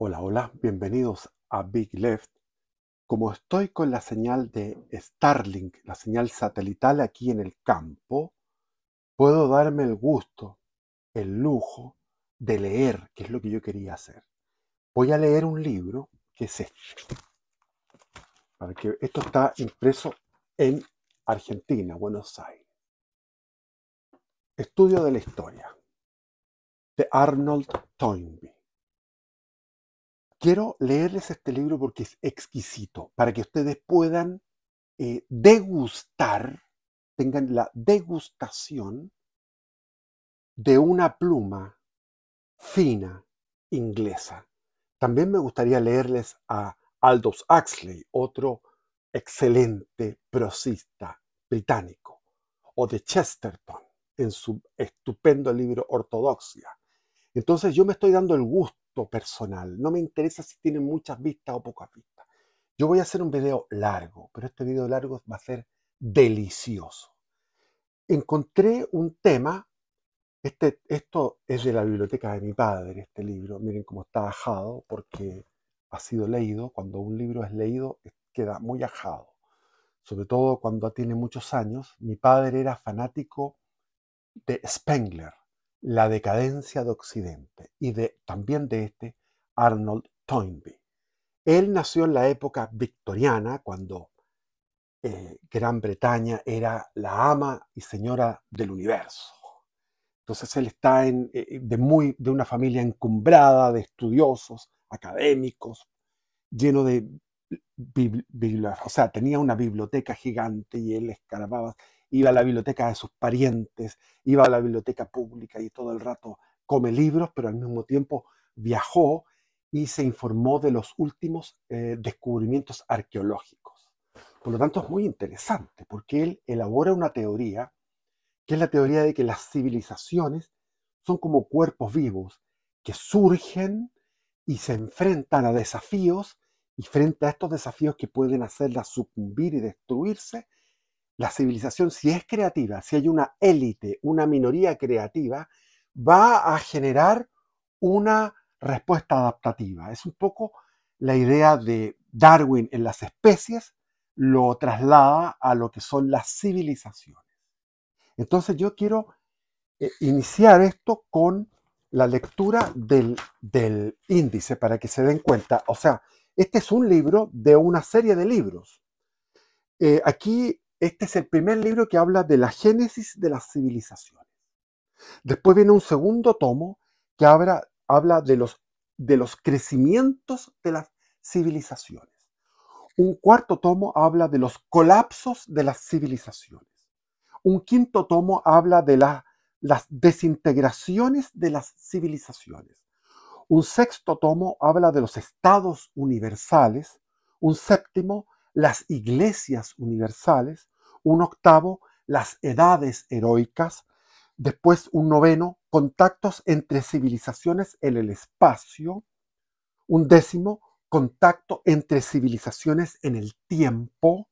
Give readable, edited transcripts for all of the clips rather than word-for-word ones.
Hola, hola, bienvenidos a Big Left. Como estoy con la señal de Starlink, la señal satelital aquí en el campo, puedo darme el gusto, el lujo de leer, que es lo que yo quería hacer. Voy a leer un libro que es este, para que esto está impreso en Argentina, Buenos Aires. Estudio de la historia, de Arnold Toynbee. Quiero leerles este libro porque es exquisito, para que ustedes puedan degustar, tengan la degustación de una pluma fina inglesa. También me gustaría leerles a Aldous Huxley, otro excelente prosista británico, o de Chesterton en su estupendo libro Ortodoxia. Entonces yo me estoy dando el gusto personal, no me interesa si tienen muchas vistas o pocas vistas. Yo voy a hacer un video largo, pero este video largo va a ser delicioso. Encontré un tema, esto es de la biblioteca de mi padre, este libro, miren cómo está ajado, porque ha sido leído. Cuando un libro es leído, queda muy ajado, sobre todo cuando tiene muchos años. Mi padre era fanático de Spengler, La decadencia de Occidente, y también de Arnold Toynbee. Él nació en la época victoriana, cuando Gran Bretaña era la ama y señora del universo. Entonces él está de una familia encumbrada de estudiosos, académicos, lleno de o sea, tenía una biblioteca gigante y él escarbaba, iba a la biblioteca de sus parientes, iba a la biblioteca pública y todo el rato come libros, pero al mismo tiempo viajó y se informó de los últimos descubrimientos arqueológicos. Por lo tanto, es muy interesante porque él elabora una teoría que es la teoría de que las civilizaciones son como cuerpos vivos que surgen y se enfrentan a desafíos, y frente a estos desafíos que pueden hacerlas sucumbir y destruirse, la civilización, si es creativa, si hay una élite, una minoría creativa, va a generar una respuesta adaptativa. Es un poco la idea de Darwin en las especies, lo traslada a lo que son las civilizaciones. Entonces yo quiero iniciar esto con la lectura del índice para que se den cuenta. O sea, este es un libro de una serie de libros. Aquí, este es el primer libro que habla de la génesis de las civilizaciones. Después viene un segundo tomo que habla de los crecimientos de las civilizaciones. Un cuarto tomo habla de los colapsos de las civilizaciones. Un quinto tomo habla de las desintegraciones de las civilizaciones. Un sexto tomo habla de los estados universales. Un séptimo, las iglesias universales. Un octavo, las edades heroicas. Después un noveno, contactos entre civilizaciones en el espacio. Un décimo, contacto entre civilizaciones en el tiempo.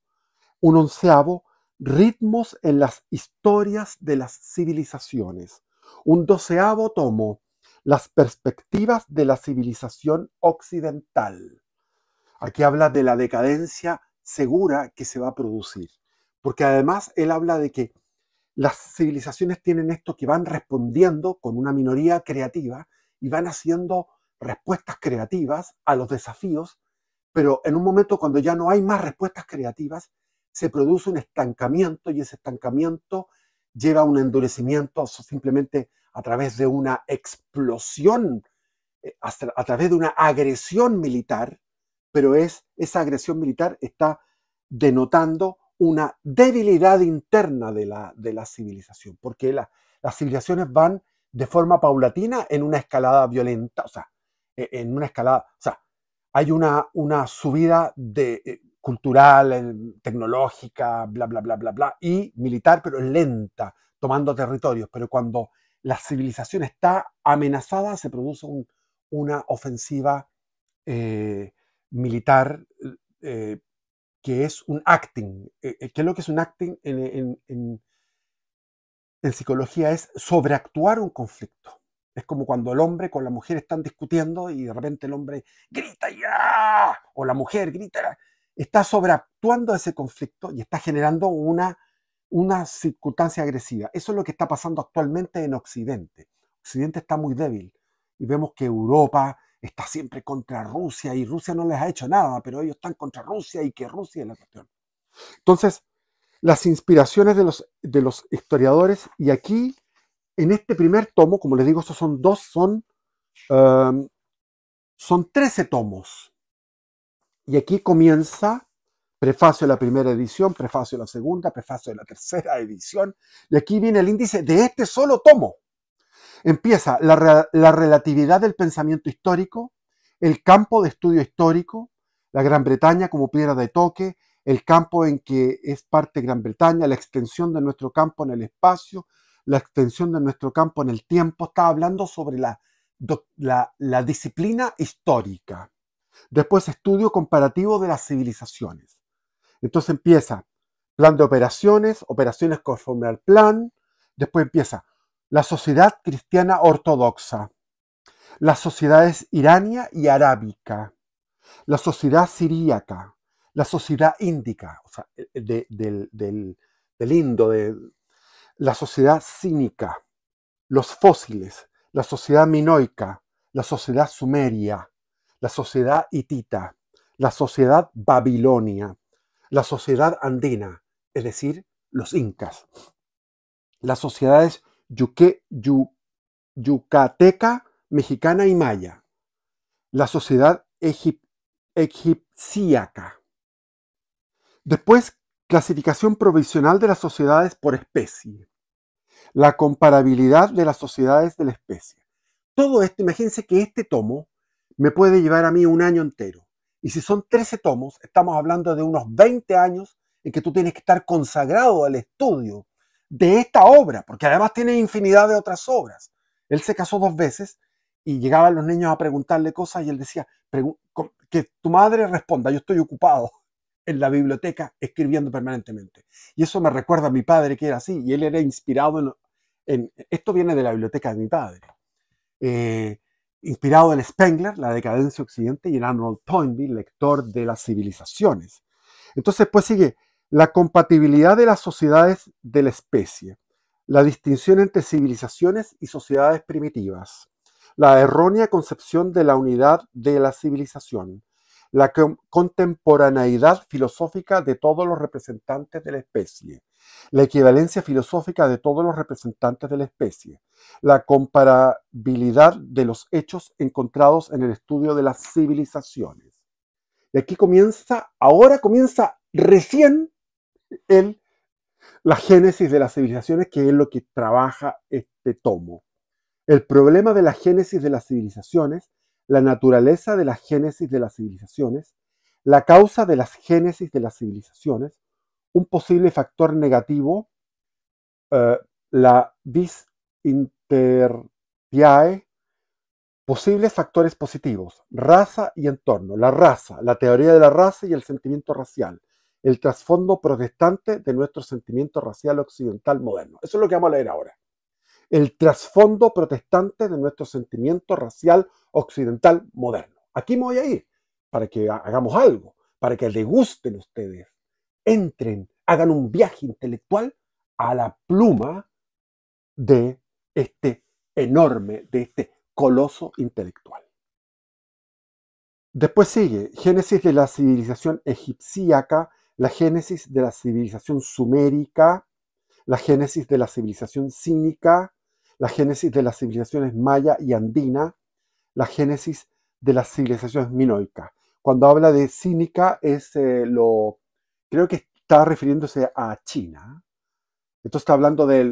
Un onceavo, ritmos en las historias de las civilizaciones. Un doceavo tomo, las perspectivas de la civilización occidental. Aquí habla de la decadencia segura que se va a producir, porque además él habla de que las civilizaciones tienen esto, que van respondiendo con una minoría creativa y van haciendo respuestas creativas a los desafíos, pero en un momento cuando ya no hay más respuestas creativas, se produce un estancamiento, y ese estancamiento lleva a un endurecimiento simplemente a través de una explosión, a través de una agresión militar, pero esa agresión militar está denotando una debilidad interna de la civilización, porque las civilizaciones van de forma paulatina en una escalada violenta, o sea, en una escalada, o sea, hay una subida cultural, tecnológica, bla, bla, bla, bla, bla, y militar, pero lenta, tomando territorios. Pero cuando la civilización está amenazada, se produce una ofensiva eh, militar, eh, que es un acting. ¿Qué es lo que es un acting en psicología? Es sobreactuar un conflicto. Es como cuando el hombre con la mujer están discutiendo y de repente el hombre grita ya, o la mujer grita, está sobreactuando ese conflicto y está generando una circunstancia agresiva. Eso es lo que está pasando actualmente en Occidente. Occidente está muy débil y vemos que Europa está siempre contra Rusia y Rusia no les ha hecho nada, pero ellos están contra Rusia y que Rusia es la cuestión. Entonces, las inspiraciones de los historiadores, y aquí, en este primer tomo, como les digo, estos son dos, son 13 tomos. Y aquí comienza prefacio de la primera edición, prefacio de la segunda, prefacio de la tercera edición, y aquí viene el índice de este solo tomo. Empieza la relatividad del pensamiento histórico, el campo de estudio histórico, la Gran Bretaña como piedra de toque, el campo en que es parte Gran Bretaña, la extensión de nuestro campo en el espacio, la extensión de nuestro campo en el tiempo. Está hablando sobre la disciplina histórica. Después, estudio comparativo de las civilizaciones. Entonces empieza plan de operaciones, operaciones conforme al plan. Después empieza la sociedad cristiana ortodoxa, las sociedades irania y arábica, la sociedad siríaca, la sociedad índica, o sea, del Indo, la sociedad cínica, los fósiles, la sociedad minoica, la sociedad sumeria, la sociedad hitita, la sociedad babilonia, la sociedad andina, es decir, los incas, las sociedades yucateca, mexicana y maya, la sociedad egipciaca. Después, clasificación provisional de las sociedades por especie, la comparabilidad de las sociedades de la especie. Todo esto, imagínense que este tomo me puede llevar a mí un año entero. Y si son 13 tomos, estamos hablando de unos 20 años en que tú tienes que estar consagrado al estudio de esta obra, porque además tiene infinidad de otras obras. Él se casó 2 veces y llegaban los niños a preguntarle cosas y él decía, que tu madre responda, yo estoy ocupado en la biblioteca escribiendo permanentemente. Y eso me recuerda a mi padre que era así, y él era inspirado esto viene de la biblioteca de mi padre. Inspirado en Spengler, La decadencia occidente, y en Arnold Toynbee, lector de las civilizaciones. Entonces, pues sigue la compatibilidad de las sociedades de la especie, la distinción entre civilizaciones y sociedades primitivas, la errónea concepción de la unidad de la civilización, la contemporaneidad filosófica de todos los representantes de la especie, la equivalencia filosófica de todos los representantes de la especie, la comparabilidad de los hechos encontrados en el estudio de las civilizaciones. Y aquí ahora comienza recién la génesis de las civilizaciones, que es lo que trabaja este tomo. El problema de la génesis de las civilizaciones, la naturaleza de la génesis de las civilizaciones, la causa de las génesis de las civilizaciones, un posible factor negativo, la vis intertiae, posibles factores positivos, raza y entorno, la raza, la teoría de la raza y el sentimiento racial, el trasfondo protestante de nuestro sentimiento racial occidental moderno. Eso es lo que vamos a leer ahora. El trasfondo protestante de nuestro sentimiento racial occidental moderno. Aquí me voy a ir para que hagamos algo, para que les gusten ustedes, entren, hagan un viaje intelectual a la pluma de este coloso intelectual. Después sigue génesis de la civilización egipciaca, la génesis de la civilización sumérica, la génesis de la civilización cínica, la génesis de las civilizaciones maya y andina, la génesis de las civilizaciones minoicas. Cuando habla de cínica creo que está refiriéndose a China. Entonces está hablando de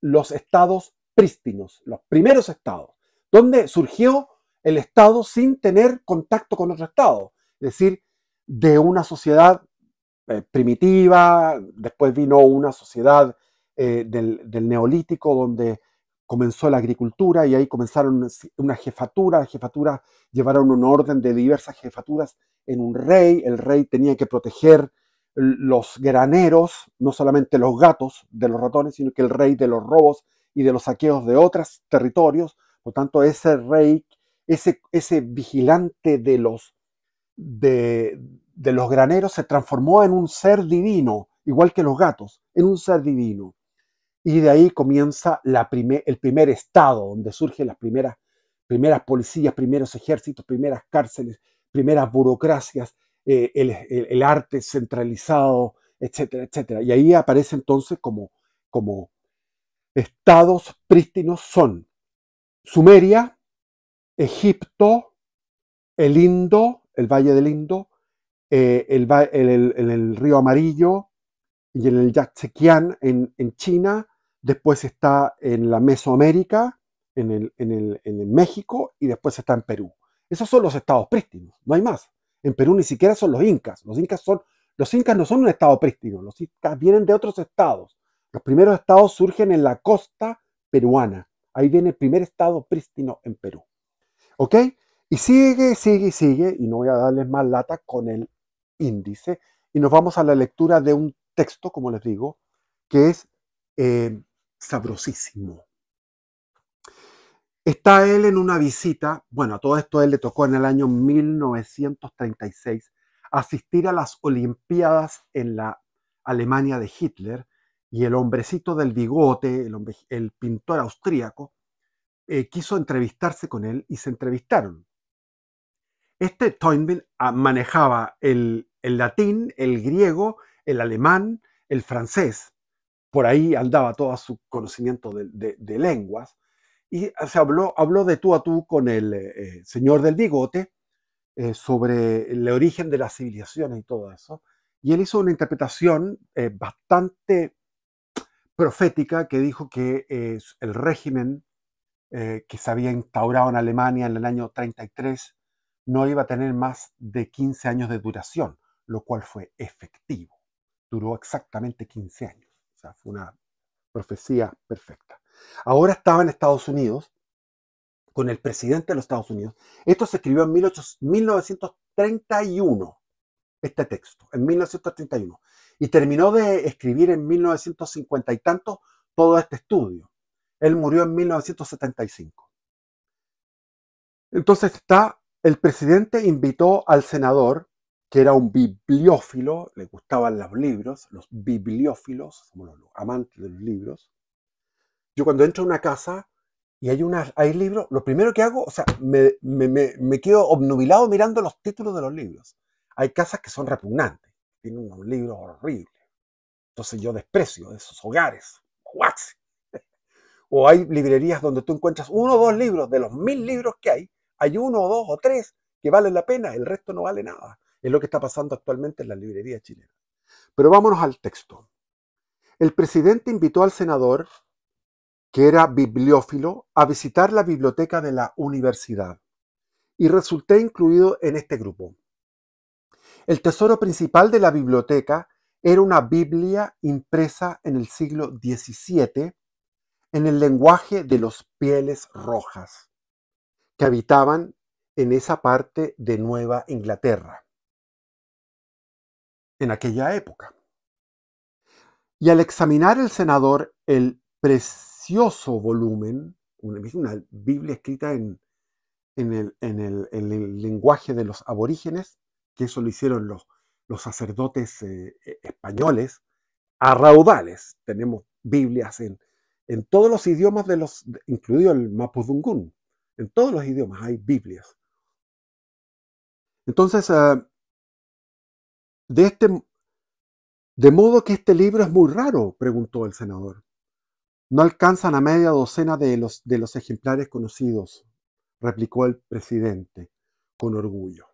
los estados prístinos, los primeros estados, donde surgió el estado sin tener contacto con otro estado, es decir, de una sociedad primitiva. Después vino una sociedad del neolítico donde comenzó la agricultura y ahí comenzaron una jefatura. Las jefaturas llevaron un orden de diversas jefaturas en un rey. El rey tenía que proteger los graneros, no solamente los gatos de los ratones, sino que el rey de los robos y de los saqueos de otros territorios. Por tanto, ese rey, ese vigilante de los graneros se transformó en un ser divino, igual que los gatos, en un ser divino. Y de ahí comienza el primer estado, donde surgen las primeras policías, primeros ejércitos, primeras cárceles, primeras burocracias, el arte centralizado, etcétera, etcétera. Y ahí aparece entonces como estados prístinos son Sumeria, Egipto, el Indo, el Valle del Indo, el Río Amarillo y en el Yaxequián en China. Después está en la Mesoamérica, en México, y después está en Perú. Esos son los estados prístinos, no hay más. En Perú ni siquiera son los incas. Los incas no son un estado prístino, los incas vienen de otros estados. Los primeros estados surgen en la costa peruana. Ahí viene el primer estado prístino en Perú. ¿Ok? Y sigue, sigue, sigue, y no voy a darles más lata con el índice, y nos vamos a la lectura de un texto, como les digo, que es sabrosísimo. Está él en una visita, bueno, a todo esto a él le tocó en el año 1936 asistir a las Olimpiadas en la Alemania de Hitler, y el hombrecito del bigote, el pintor austríaco, quiso entrevistarse con él y se entrevistaron. Este Toynbee manejaba el latín, el griego, el alemán, el francés. Por ahí andaba todo su conocimiento de lenguas. Y se habló de tú a tú con el señor del bigote sobre el origen de las civilizaciones y todo eso. Y él hizo una interpretación bastante profética que dijo que el régimen que se había instaurado en Alemania en el año 33 no iba a tener más de 15 años de duración, lo cual fue efectivo. Duró exactamente 15 años. O sea, fue una profecía perfecta. Ahora estaba en Estados Unidos con el presidente de los Estados Unidos. Esto se escribió en 1931, este texto, en 1931. Y terminó de escribir en 1950 y tanto todo este estudio. Él murió en 1975. Entonces el presidente invitó al senador, que era un bibliófilo, le gustaban los libros, los bibliófilos, somos los amantes de los libros. Yo cuando entro a una casa y hay libros, lo primero que hago, o sea, me quedo obnubilado mirando los títulos de los libros. Hay casas que son repugnantes, tienen unos libros horribles. Entonces yo desprecio esos hogares. ¡Guax! O hay librerías donde tú encuentras uno o dos libros, de los 1000 libros que hay uno o dos o tres que valen la pena, el resto no vale nada. Es lo que está pasando actualmente en las librerías chilenas. Pero vámonos al texto. El presidente invitó al senador, que era bibliófilo, a visitar la biblioteca de la universidad y resulté incluido en este grupo. El tesoro principal de la biblioteca era una Biblia impresa en el siglo XVII en el lenguaje de los pieles rojas, que habitaban en esa parte de Nueva Inglaterra, en aquella época. Y al examinar el senador el precioso volumen, una Biblia escrita en el lenguaje de los aborígenes, que eso lo hicieron los sacerdotes españoles, a raudales. Tenemos Biblias en todos los idiomas, incluido el mapudungún. En todos los idiomas hay Biblias. Entonces, de modo que este libro es muy raro, preguntó el senador. No alcanzan a media docena de los ejemplares conocidos, replicó el presidente con orgullo.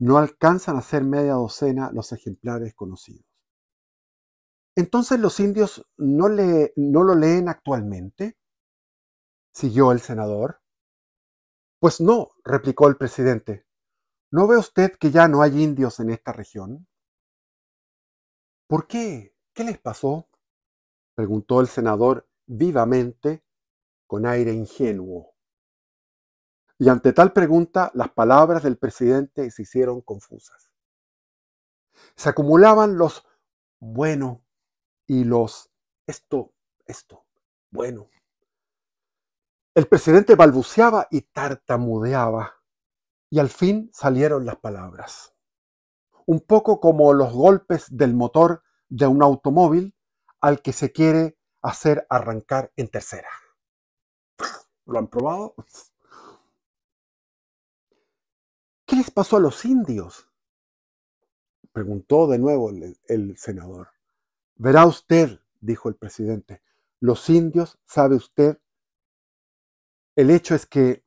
No alcanzan a ser media docena los ejemplares conocidos. Entonces los indios no lo leen actualmente, siguió el senador. Pues no, replicó el presidente. ¿No ve usted que ya no hay indios en esta región? ¿Por qué? ¿Qué les pasó? Preguntó el senador vivamente, con aire ingenuo. Y ante tal pregunta, las palabras del presidente se hicieron confusas. Se acumulaban los bueno y los esto, Bueno, el presidente balbuceaba y tartamudeaba, y al fin salieron las palabras. Un poco como los golpes del motor de un automóvil al que se quiere hacer arrancar en tercera. ¿Lo han probado? ¿Qué les pasó a los indios?, preguntó de nuevo el senador. Verá usted, dijo el presidente, los indios, sabe usted, el hecho es que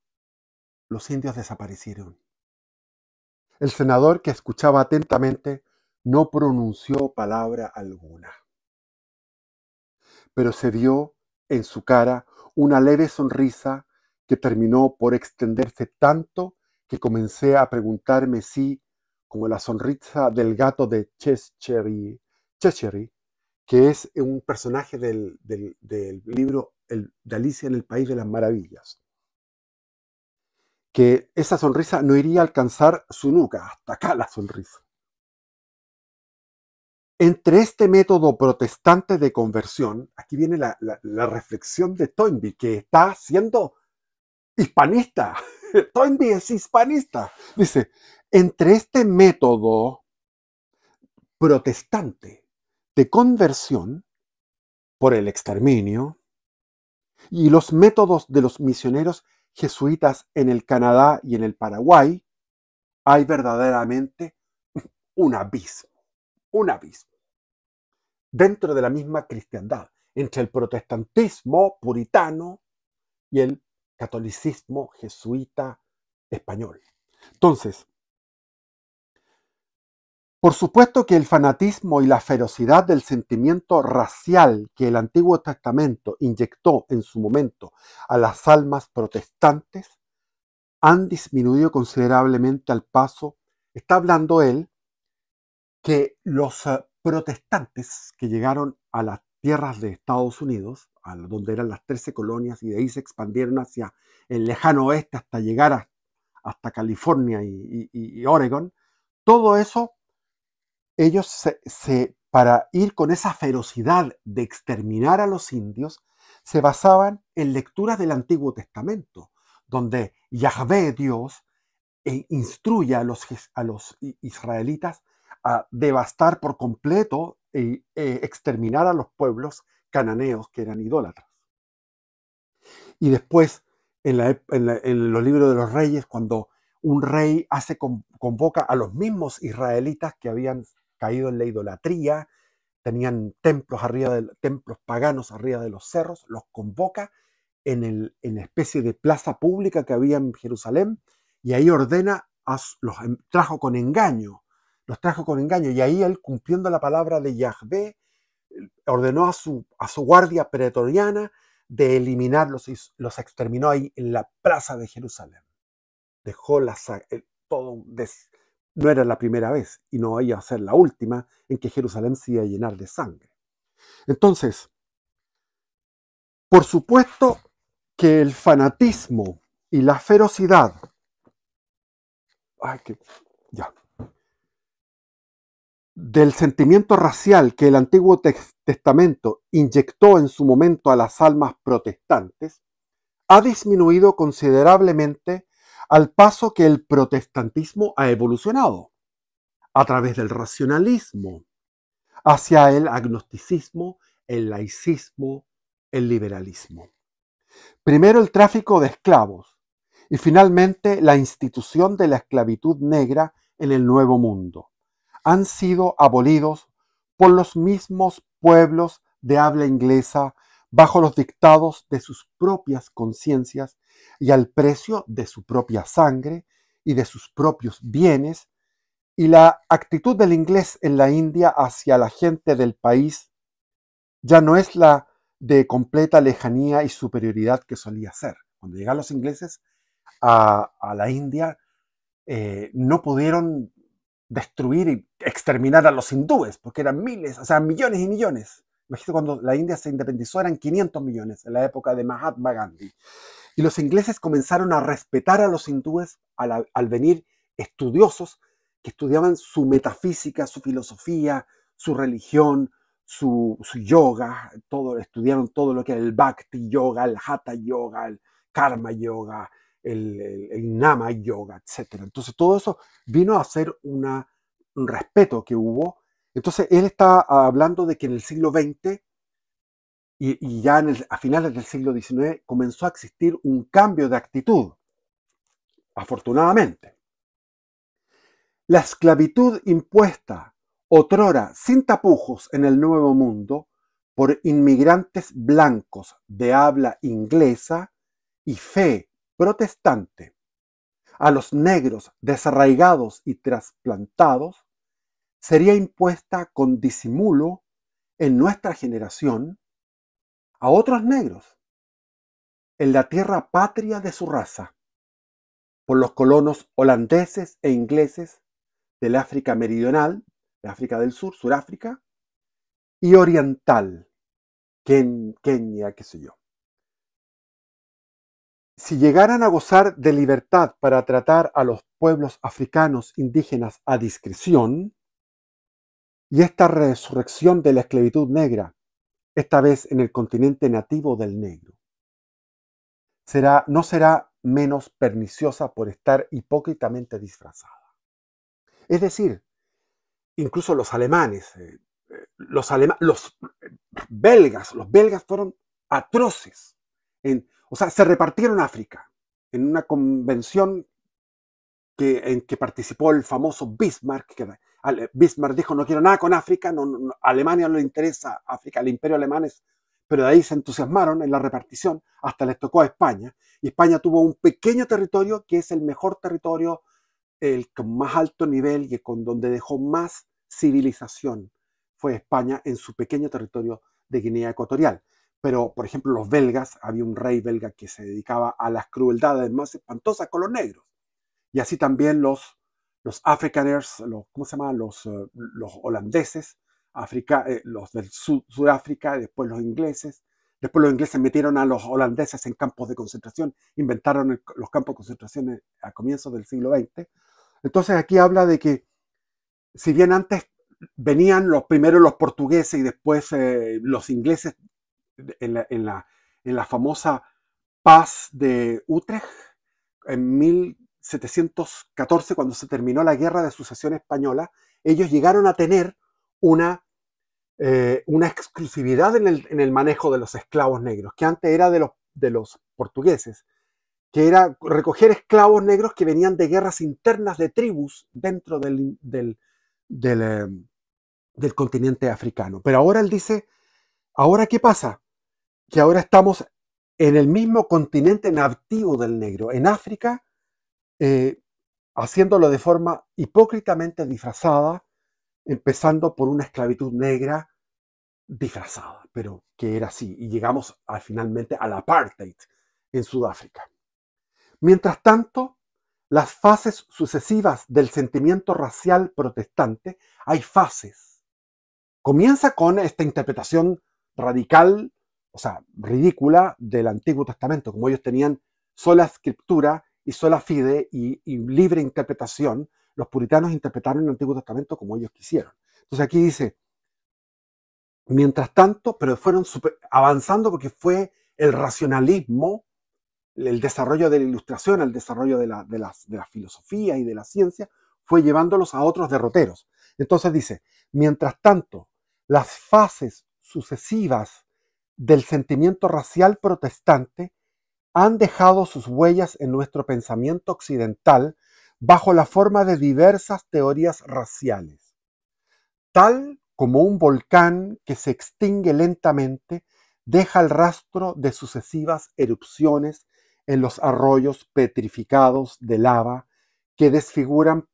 los indios desaparecieron. El senador, que escuchaba atentamente, no pronunció palabra alguna, pero se vio en su cara una leve sonrisa que terminó por extenderse tanto que comencé a preguntarme si, como la sonrisa del gato de Cheshire, que es un personaje del libro de Alicia en el País de las Maravillas, que esa sonrisa no iría a alcanzar su nuca, hasta acá la sonrisa. Entre este método protestante de conversión, aquí viene la reflexión de Toynbee, que está siendo hispanista. Toynbee es hispanista. Dice, entre este método protestante de conversión por el exterminio y los métodos de los misioneros jesuitas en el Canadá y en el Paraguay, hay verdaderamente un abismo, un abismo, dentro de la misma cristiandad, entre el protestantismo puritano y el catolicismo jesuita español. Entonces, por supuesto que el fanatismo y la ferocidad del sentimiento racial que el Antiguo Testamento inyectó en su momento a las almas protestantes han disminuido considerablemente al paso. Está hablando él que los protestantes que llegaron a las tierras de Estados Unidos, a donde eran las 13 colonias, y de ahí se expandieron hacia el lejano oeste hasta llegar hasta California y Oregon, todo eso, ellos para ir con esa ferocidad de exterminar a los indios, se basaban en lecturas del Antiguo Testamento, donde Yahvé, Dios, instruye a los israelitas a devastar por completo e exterminar a los pueblos cananeos que eran idólatras. Y después, en los libros de los reyes, cuando un rey convoca a los mismos israelitas que habían caído en la idolatría, tenían templos paganos arriba de los cerros, los convoca en la especie de plaza pública que había en Jerusalén, y ahí ordena, los trajo con engaño, y ahí él, cumpliendo la palabra de Yahvé, ordenó a su guardia pretoriana de eliminarlos y los exterminó ahí en la plaza de Jerusalén. Dejó todo no era la primera vez y no iba a ser la última en que Jerusalén se iba a llenar de sangre. Entonces, por supuesto que el fanatismo y la ferocidad del sentimiento racial que el Antiguo Testamento inyectó en su momento a las almas protestantes ha disminuido considerablemente al paso que el protestantismo ha evolucionado a través del racionalismo hacia el agnosticismo, el laicismo, el liberalismo. Primero el tráfico de esclavos y finalmente la institución de la esclavitud negra en el Nuevo Mundo han sido abolidos por los mismos pueblos de habla inglesa bajo los dictados de sus propias conciencias y al precio de su propia sangre y de sus propios bienes, y la actitud del inglés en la India hacia la gente del país ya no es la de completa lejanía y superioridad que solía ser. Cuando llegaron los ingleses a la India, no pudieron destruir y exterminar a los hindúes, porque eran miles, o sea, millones y millones. Imagínate, cuando la India se independizó eran 500 millones, en la época de Mahatma Gandhi. Y los ingleses comenzaron a respetar a los hindúes al venir estudiosos que estudiaban su metafísica, su filosofía, su religión, su yoga, todo, estudiaron todo lo que era el Bhakti Yoga, el Hatha Yoga, el Karma Yoga, el Nama Yoga, etc. Entonces todo eso vino a ser un respeto que hubo. Entonces él está hablando de que en el siglo XX y ya a finales del siglo XIX comenzó a existir un cambio de actitud, afortunadamente. La esclavitud impuesta otrora sin tapujos en el Nuevo Mundo por inmigrantes blancos de habla inglesa y fe protestante a los negros desarraigados y trasplantados sería impuesta con disimulo en nuestra generación a otros negros en la tierra patria de su raza por los colonos holandeses e ingleses del África meridional, de África del Sur, Suráfrica, y oriental, Kenia, qué sé yo. Si llegaran a gozar de libertad para tratar a los pueblos africanos indígenas a discreción, y esta resurrección de la esclavitud negra, esta vez en el continente nativo del negro, no será menos perniciosa por estar hipócritamente disfrazada. Es decir, incluso los alemanes, los belgas fueron atroces. O sea, se repartieron África en una convención en que participó el famoso Bismarck. Bismarck dijo, no quiero nada con África, a Alemania no le interesa África, al imperio alemán pero de ahí se entusiasmaron en la repartición, hasta les tocó a España, y España tuvo un pequeño territorio que es el mejor territorio, el con más alto nivel y con donde dejó más civilización fue España en su pequeño territorio de Guinea Ecuatorial. Pero, por ejemplo, los belgas, había un rey belga que se dedicaba a las crueldades más espantosas con los negros. Y así también los Afrikaners, ¿cómo se llama? Los holandeses, los del Sudáfrica, después los ingleses. Después los ingleses metieron a los holandeses en campos de concentración, inventaron los campos de concentración a comienzos del siglo XX. Entonces aquí habla de que, si bien antes venían primero los portugueses y después los ingleses en la famosa paz de Utrecht, en 1714, cuando se terminó la Guerra de Sucesión Española, ellos llegaron a tener una exclusividad en el manejo de los esclavos negros, que antes era de los portugueses, que era recoger esclavos negros que venían de guerras internas de tribus dentro del continente africano. Pero ahora él dice, ¿ahora qué pasa? Que ahora estamos en el mismo continente nativo del negro, en África, haciéndolo de forma hipócritamente disfrazada, empezando por una esclavitud negra disfrazada, pero que era así, y llegamos finalmente al apartheid en Sudáfrica. Mientras tanto, las fases sucesivas del sentimiento racial protestante, hay fases. Comienza con esta interpretación radical, o sea, ridícula del Antiguo Testamento, como ellos tenían sola escritura y sola fide y libre interpretación, los puritanos interpretaron el Antiguo Testamento como ellos quisieron. Entonces aquí dice, mientras tanto, pero fueron avanzando porque fue el racionalismo, el desarrollo de la ilustración, el desarrollo de la filosofía y de la ciencia, fue llevándolos a otros derroteros. Entonces dice, mientras tanto, las fases sucesivas del sentimiento racial protestante han dejado sus huellas en nuestro pensamiento occidental bajo la forma de diversas teorías raciales. Tal como un volcán que se extingue lentamente, deja el rastro de sucesivas erupciones en los arroyos petrificados de lava que desfiguran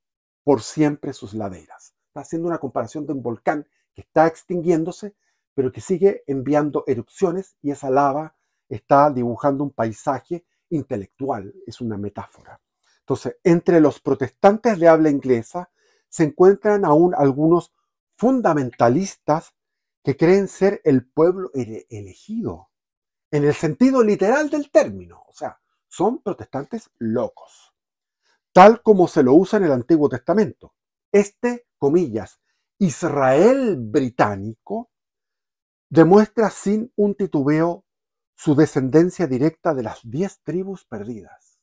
por siempre sus laderas. Está haciendo una comparación de un volcán que está extinguiéndose, pero que sigue enviando erupciones, y esa lava está dibujando un paisaje intelectual, es una metáfora. Entonces, entre los protestantes de habla inglesa se encuentran aún algunos fundamentalistas que creen ser el pueblo elegido, en el sentido literal del término. O sea, son protestantes locos, tal como se lo usa en el Antiguo Testamento. Comillas, Israel británico, demuestra sin un titubeo su descendencia directa de las 10 tribus perdidas.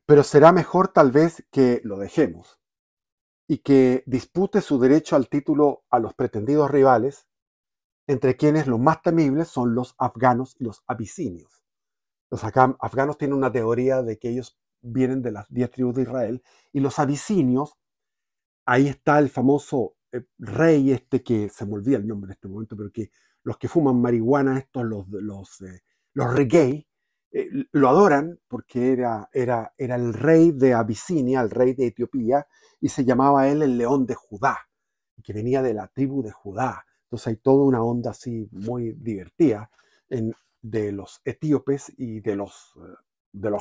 Pero será mejor tal vez que lo dejemos y que dispute su derecho al título a los pretendidos rivales, entre quienes los más temibles son los afganos y los abisinios. Los afganos tienen una teoría de que ellos vienen de las 10 tribus de Israel, y los abisinios, ahí está el famoso rey este, que se me olvida el nombre en este momento, pero que los que fuman marihuana, estos, los reggae, lo adoran porque era el rey de Abisinia, el rey de Etiopía, y se llamaba él el león de Judá, que venía de la tribu de Judá. Entonces hay toda una onda así muy divertida de los etíopes y de los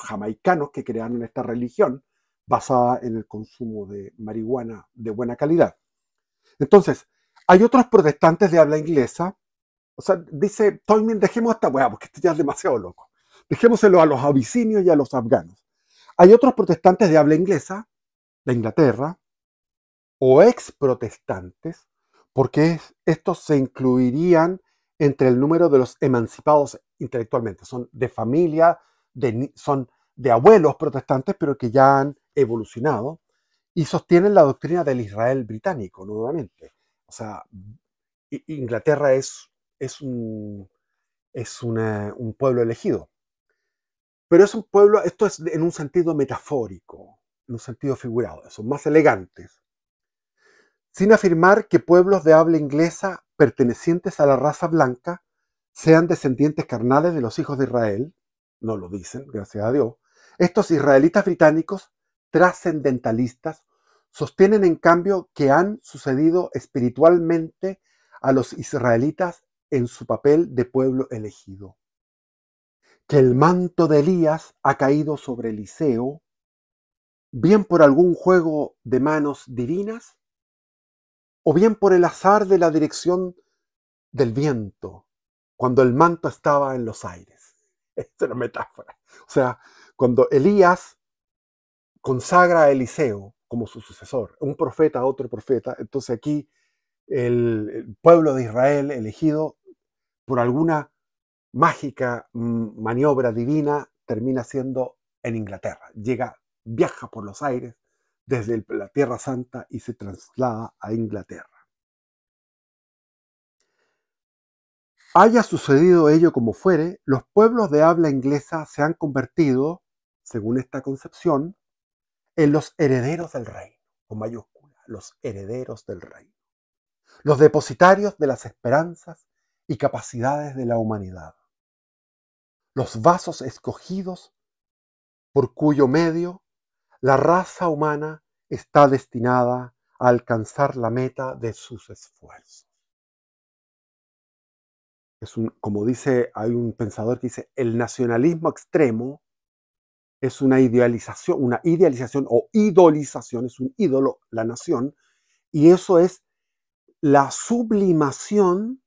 jamaicanos que crearon esta religión basada en el consumo de marihuana de buena calidad. Entonces, hay otros protestantes de habla inglesa. O sea, dice Toynbee, dejemos esta weá, porque esto ya es demasiado loco. Dejémoselo a los abisinios y a los afganos. Hay otros protestantes de habla inglesa, de Inglaterra, o ex protestantes, porque estos se incluirían entre el número de los emancipados intelectualmente. Son de familia, son de abuelos protestantes, pero que ya han evolucionado y sostienen la doctrina del Israel británico, nuevamente. O sea, Inglaterra es un pueblo elegido. Pero es un pueblo, esto es en un sentido metafórico, en un sentido figurado, son más elegantes. Sin afirmar que pueblos de habla inglesa pertenecientes a la raza blanca sean descendientes carnales de los hijos de Israel, no lo dicen, gracias a Dios, estos israelitas británicos trascendentalistas sostienen en cambio que han sucedido espiritualmente a los israelitas en su papel de pueblo elegido, que el manto de Elías ha caído sobre Eliseo, bien por algún juego de manos divinas, o bien por el azar de la dirección del viento, cuando el manto estaba en los aires. Esta es una metáfora. O sea, cuando Elías consagra a Eliseo como su sucesor, un profeta a otro profeta, entonces aquí el pueblo de Israel elegido por alguna mágica maniobra divina termina siendo en Inglaterra. Viaja por los aires desde la Tierra Santa y se traslada a Inglaterra. Haya sucedido ello como fuere, los pueblos de habla inglesa se han convertido, según esta concepción, en los herederos del reino, con mayúscula, los herederos del reino, los depositarios de las esperanzas y capacidades de la humanidad, los vasos escogidos por cuyo medio la raza humana está destinada a alcanzar la meta de sus esfuerzos. Como dice, hay un pensador que dice, el nacionalismo extremo es una idealización o idolización, es un ídolo, la nación, y eso es la sublimación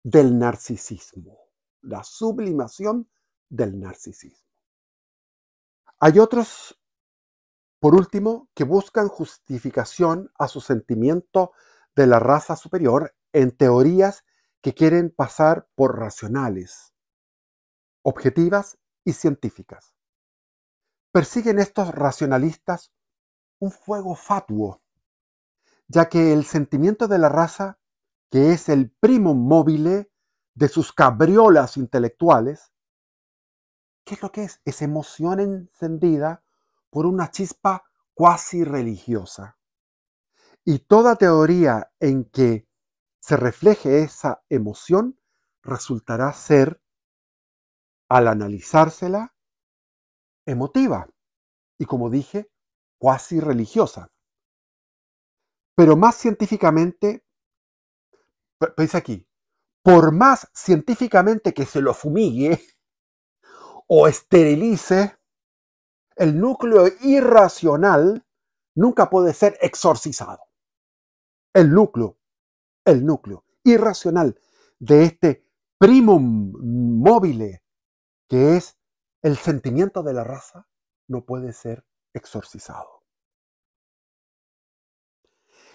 del narcisismo. La sublimación del narcisismo. Hay otros, por último, que buscan justificación a su sentimiento de la raza superior en teorías que quieren pasar por racionales, objetivas y científicas. Persiguen estos racionalistas un fuego fatuo, ya que el sentimiento de la raza, que es el primum mobile de sus cabriolas intelectuales, ¿qué es lo que es? Es emoción encendida por una chispa cuasi religiosa. Y toda teoría en que se refleje esa emoción resultará ser, al analizársela, emotiva y, como dije, cuasi religiosa. Pero más científicamente, pensa aquí, por más científicamente que se lo fumigue o esterilice, el núcleo irracional nunca puede ser exorcizado. El núcleo irracional de este primum mobile, que es el sentimiento de la raza, no puede ser exorcizado.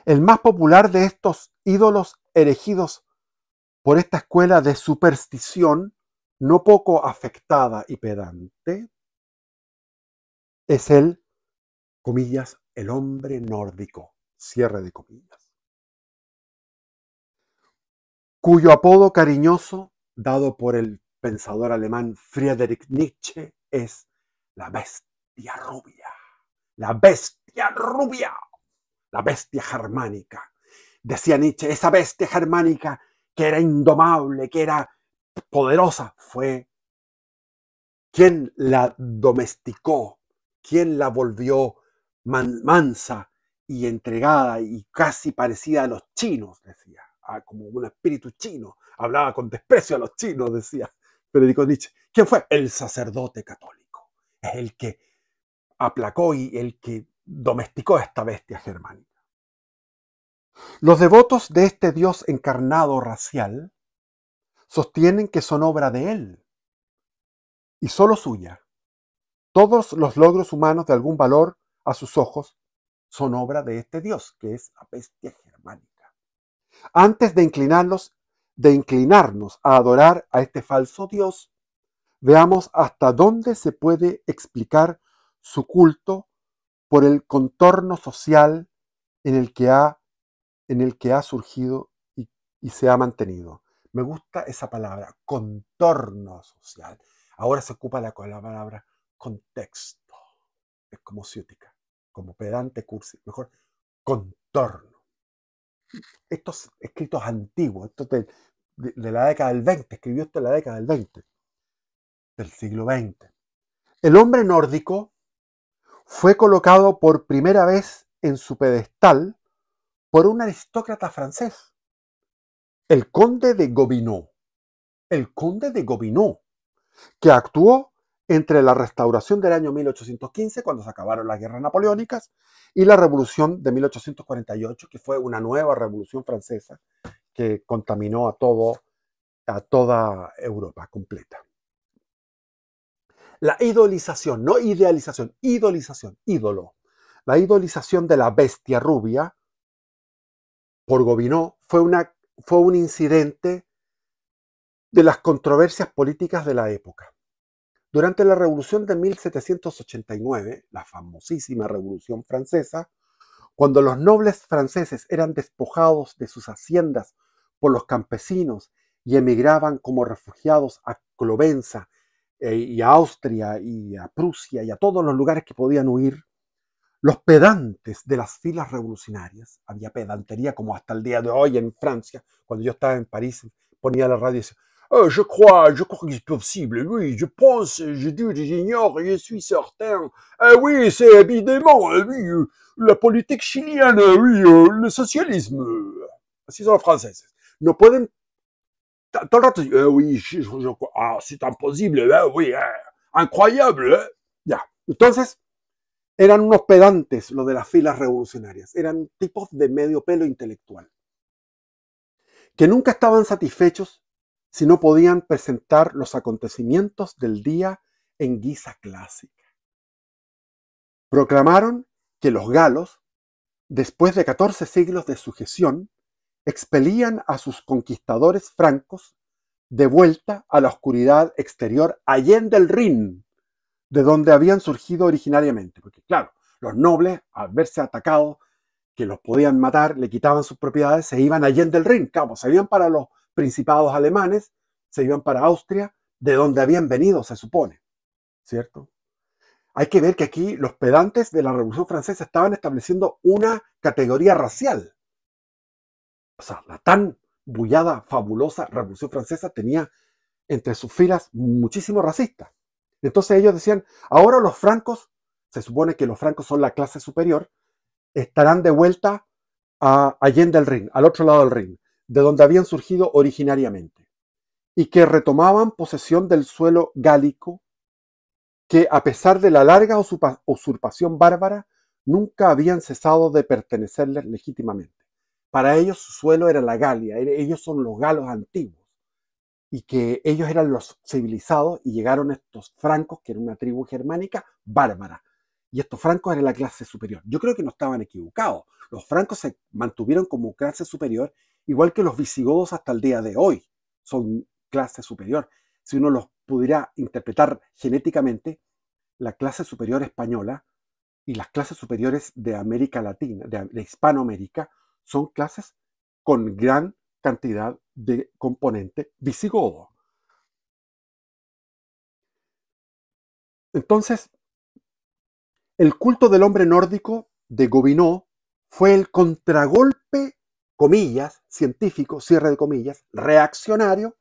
El más popular de estos ídolos erigidos por esta escuela de superstición no poco afectada y pedante, es el, comillas, el hombre nórdico, cierre de comillas, cuyo apodo cariñoso, dado por el pensador alemán Friedrich Nietzsche, es la bestia rubia, la bestia rubia, la bestia germánica. Decía Nietzsche, esa bestia germánica que era indomable, que era poderosa, fue quien la domesticó, quien la volvió mansa y entregada y casi parecida a los chinos, decía, como un espíritu chino. Hablaba con desprecio a los chinos, decía Federico Nietzsche. ¿Quién fue? El sacerdote católico. Es el que aplacó y el que domesticó a esta bestia germánica. Los devotos de este Dios encarnado racial sostienen que son obra de él y solo suya. Todos los logros humanos de algún valor a sus ojos son obra de este Dios, que es la bestia germánica. Antes de inclinarnos a adorar a este falso Dios, veamos hasta dónde se puede explicar su culto por el contorno social en el que ha surgido y se ha mantenido. Me gusta esa palabra, contorno social. Ahora se ocupa la palabra contexto. Es como ciútica, como pedante, cursi. Mejor, contorno. Estos escritos antiguos, estos de la década del 20, escribió esto en la década del 20, del siglo XX. El hombre nórdico fue colocado por primera vez en su pedestal por un aristócrata francés, el conde de Gobineau. El conde de Gobineau, que actuó entre la restauración del año 1815, cuando se acabaron las guerras napoleónicas, y la revolución de 1848, que fue una nueva revolución francesa que contaminó a toda Europa completa. La idolización, no idealización, idolización, ídolo. La idolización de la bestia rubia por Gobineau fue un incidente de las controversias políticas de la época. Durante la Revolución de 1789, la famosísima Revolución Francesa, cuando los nobles franceses eran despojados de sus haciendas por los campesinos y emigraban como refugiados a Clovensa y a Austria y a Prusia y a todos los lugares que podían huir, los pedantes de las filas revolucionarias, había pedantería como hasta el día de hoy en Francia, cuando yo estaba en París, ponía la radio y decía, oh, je crois que c'est possible, oui, je pense, je dis, j'ignore, je suis certain, oui, c'est évidemment, oui, la politique chilienne, oui, le socialisme. Así son los franceses. No pueden todo el rato, oui, c'est imposible, oui, incroyable. Ya, entonces, eran unos pedantes los de las filas revolucionarias, eran tipos de medio pelo intelectual, que nunca estaban satisfechos si no podían presentar los acontecimientos del día en guisa clásica. Proclamaron que los galos, después de 14 siglos de sujeción, expelían a sus conquistadores francos de vuelta a la oscuridad exterior allende el Rin, de donde habían surgido originariamente. Porque claro, los nobles, al verse atacados, que los podían matar, le quitaban sus propiedades, se iban allende el Rin. Claro, se iban para los principados alemanes, se iban para Austria, de donde habían venido, se supone. ¿Cierto? Hay que ver que aquí los pedantes de la Revolución Francesa estaban estableciendo una categoría racial. O sea, la tan bullada, fabulosa Revolución Francesa tenía entre sus filas muchísimos racistas. Entonces ellos decían, ahora los francos, se supone que los francos son la clase superior, estarán de vuelta a allende el Rin, al otro lado del Rin, de donde habían surgido originariamente, y que retomaban posesión del suelo gálico, que a pesar de la larga usurpación bárbara, nunca habían cesado de pertenecerles legítimamente. Para ellos su suelo era la Galia, ellos son los galos antiguos, y que ellos eran los civilizados y llegaron estos francos, que era una tribu germánica bárbara, y estos francos eran la clase superior. Yo creo que no estaban equivocados. Los francos se mantuvieron como clase superior, igual que los visigodos hasta el día de hoy. son clase superior. Si uno los pudiera interpretar genéticamente, la clase superior española y las clases superiores de América Latina, de Hispanoamérica, son clases con gran cantidad de componente visigodo. Entonces, el culto del hombre nórdico de Gobineau fue el contragolpe, comillas, científico, cierre de comillas, reaccionario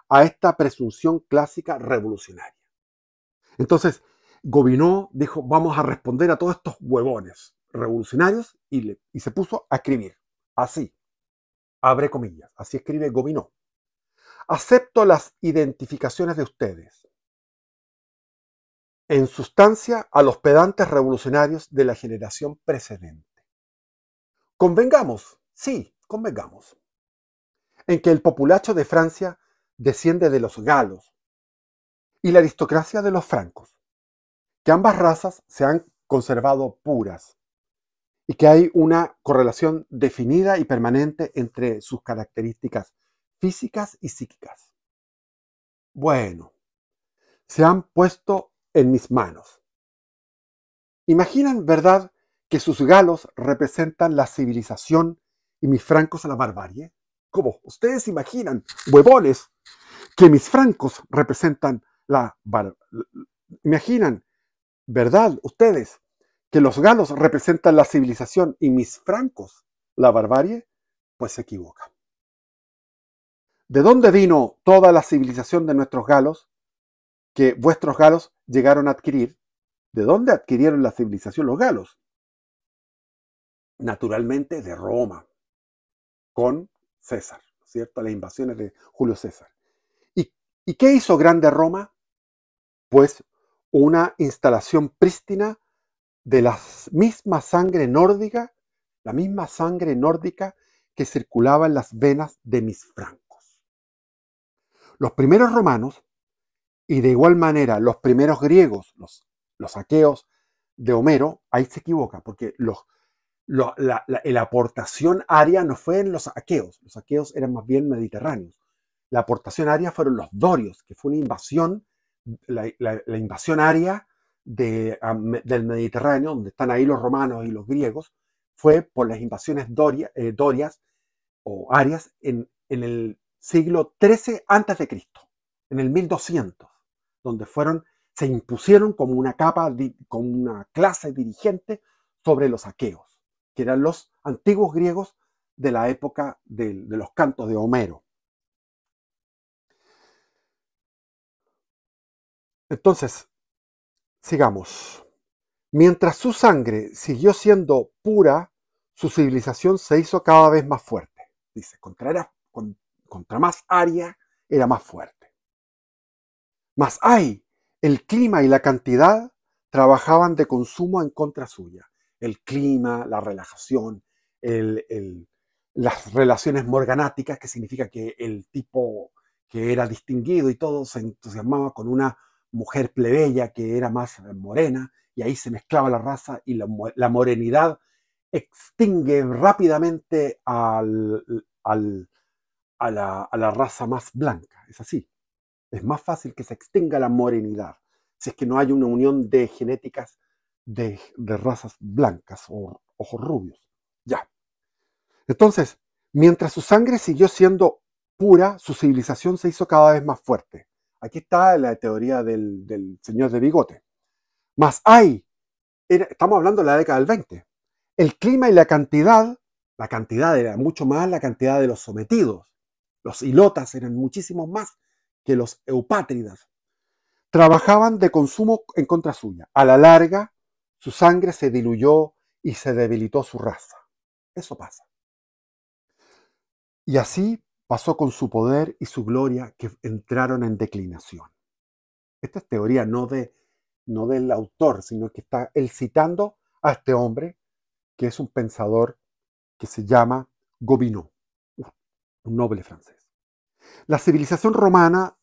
a esta presunción clásica revolucionaria. Entonces, Gobineau dijo, vamos a responder a todos estos huevones revolucionarios y se puso a escribir. Así, abre comillas, así escribe Gobineau. Acepto las identificaciones de ustedes, en sustancia a los pedantes revolucionarios de la generación precedente. Convengamos, sí, convengamos, en que el populacho de Francia desciende de los galos y la aristocracia de los francos, que ambas razas se han conservado puras y que hay una correlación definida y permanente entre sus características físicas y psíquicas. Bueno, se han puesto en mis manos. Imaginan, ¿verdad?, que sus galos representan la civilización y mis francos la barbarie. ¿Cómo? ¿Ustedes imaginan, huevones, que mis francos representan la barbarie? ¿Imaginan, verdad, ustedes, que los galos representan la civilización y mis francos la barbarie? Pues se equivocan. ¿De dónde vino toda la civilización de nuestros galos que vuestros galos llegaron a adquirir? ¿De dónde adquirieron la civilización los galos? Naturalmente de Roma, con César, ¿cierto? Las invasiones de Julio César. ¿Y qué hizo grande Roma? Pues una instalación prístina de la misma sangre nórdica que circulaba en las venas de mis francos. Los primeros romanos, y de igual manera los primeros griegos, los aqueos de Homero, ahí se equivoca, porque la aportación aria no fue en los aqueos eran más bien mediterráneos. La aportación aria fueron los dorios, que fue una invasión, la invasión aria del Mediterráneo, donde están ahí los romanos y los griegos, fue por las invasiones dorias o arias en el siglo XIII a.C., en el 1200, donde se impusieron como una como una clase dirigente sobre los aqueos, que eran los antiguos griegos de la época de los cantos de Homero. Entonces, sigamos. Mientras su sangre siguió siendo pura, su civilización se hizo cada vez más fuerte. Dice, contra más aria, era más fuerte. Mas el clima y la cantidad trabajaban de consumo en contra suya. El clima, la relajación, las relaciones morganáticas, que significa que el tipo que era distinguido y todo se entusiasmaba con una mujer plebeya que era más morena, y ahí se mezclaba la raza y la morenidad extingue rápidamente a la raza más blanca. Es así. Es más fácil que se extinga la morenidad si es que no hay una unión de genéticas de razas blancas o ojos rubios. Ya. Entonces, mientras su sangre siguió siendo pura, su civilización se hizo cada vez más fuerte. Aquí está la teoría del señor de bigote. Mas estamos hablando de la década del 20. El clima y la cantidad era mucho más la cantidad de los sometidos. Los ilotas eran muchísimos más que los eupátridas. Trabajaban de consumo en contra suya. A la larga, su sangre se diluyó y se debilitó su raza. Eso pasa. Y así pasó con su poder y su gloria, que entraron en declinación. Esta es teoría no del autor, sino que está él citando a este hombre, que es un pensador que se llama Gobineau, un noble francés. La civilización romana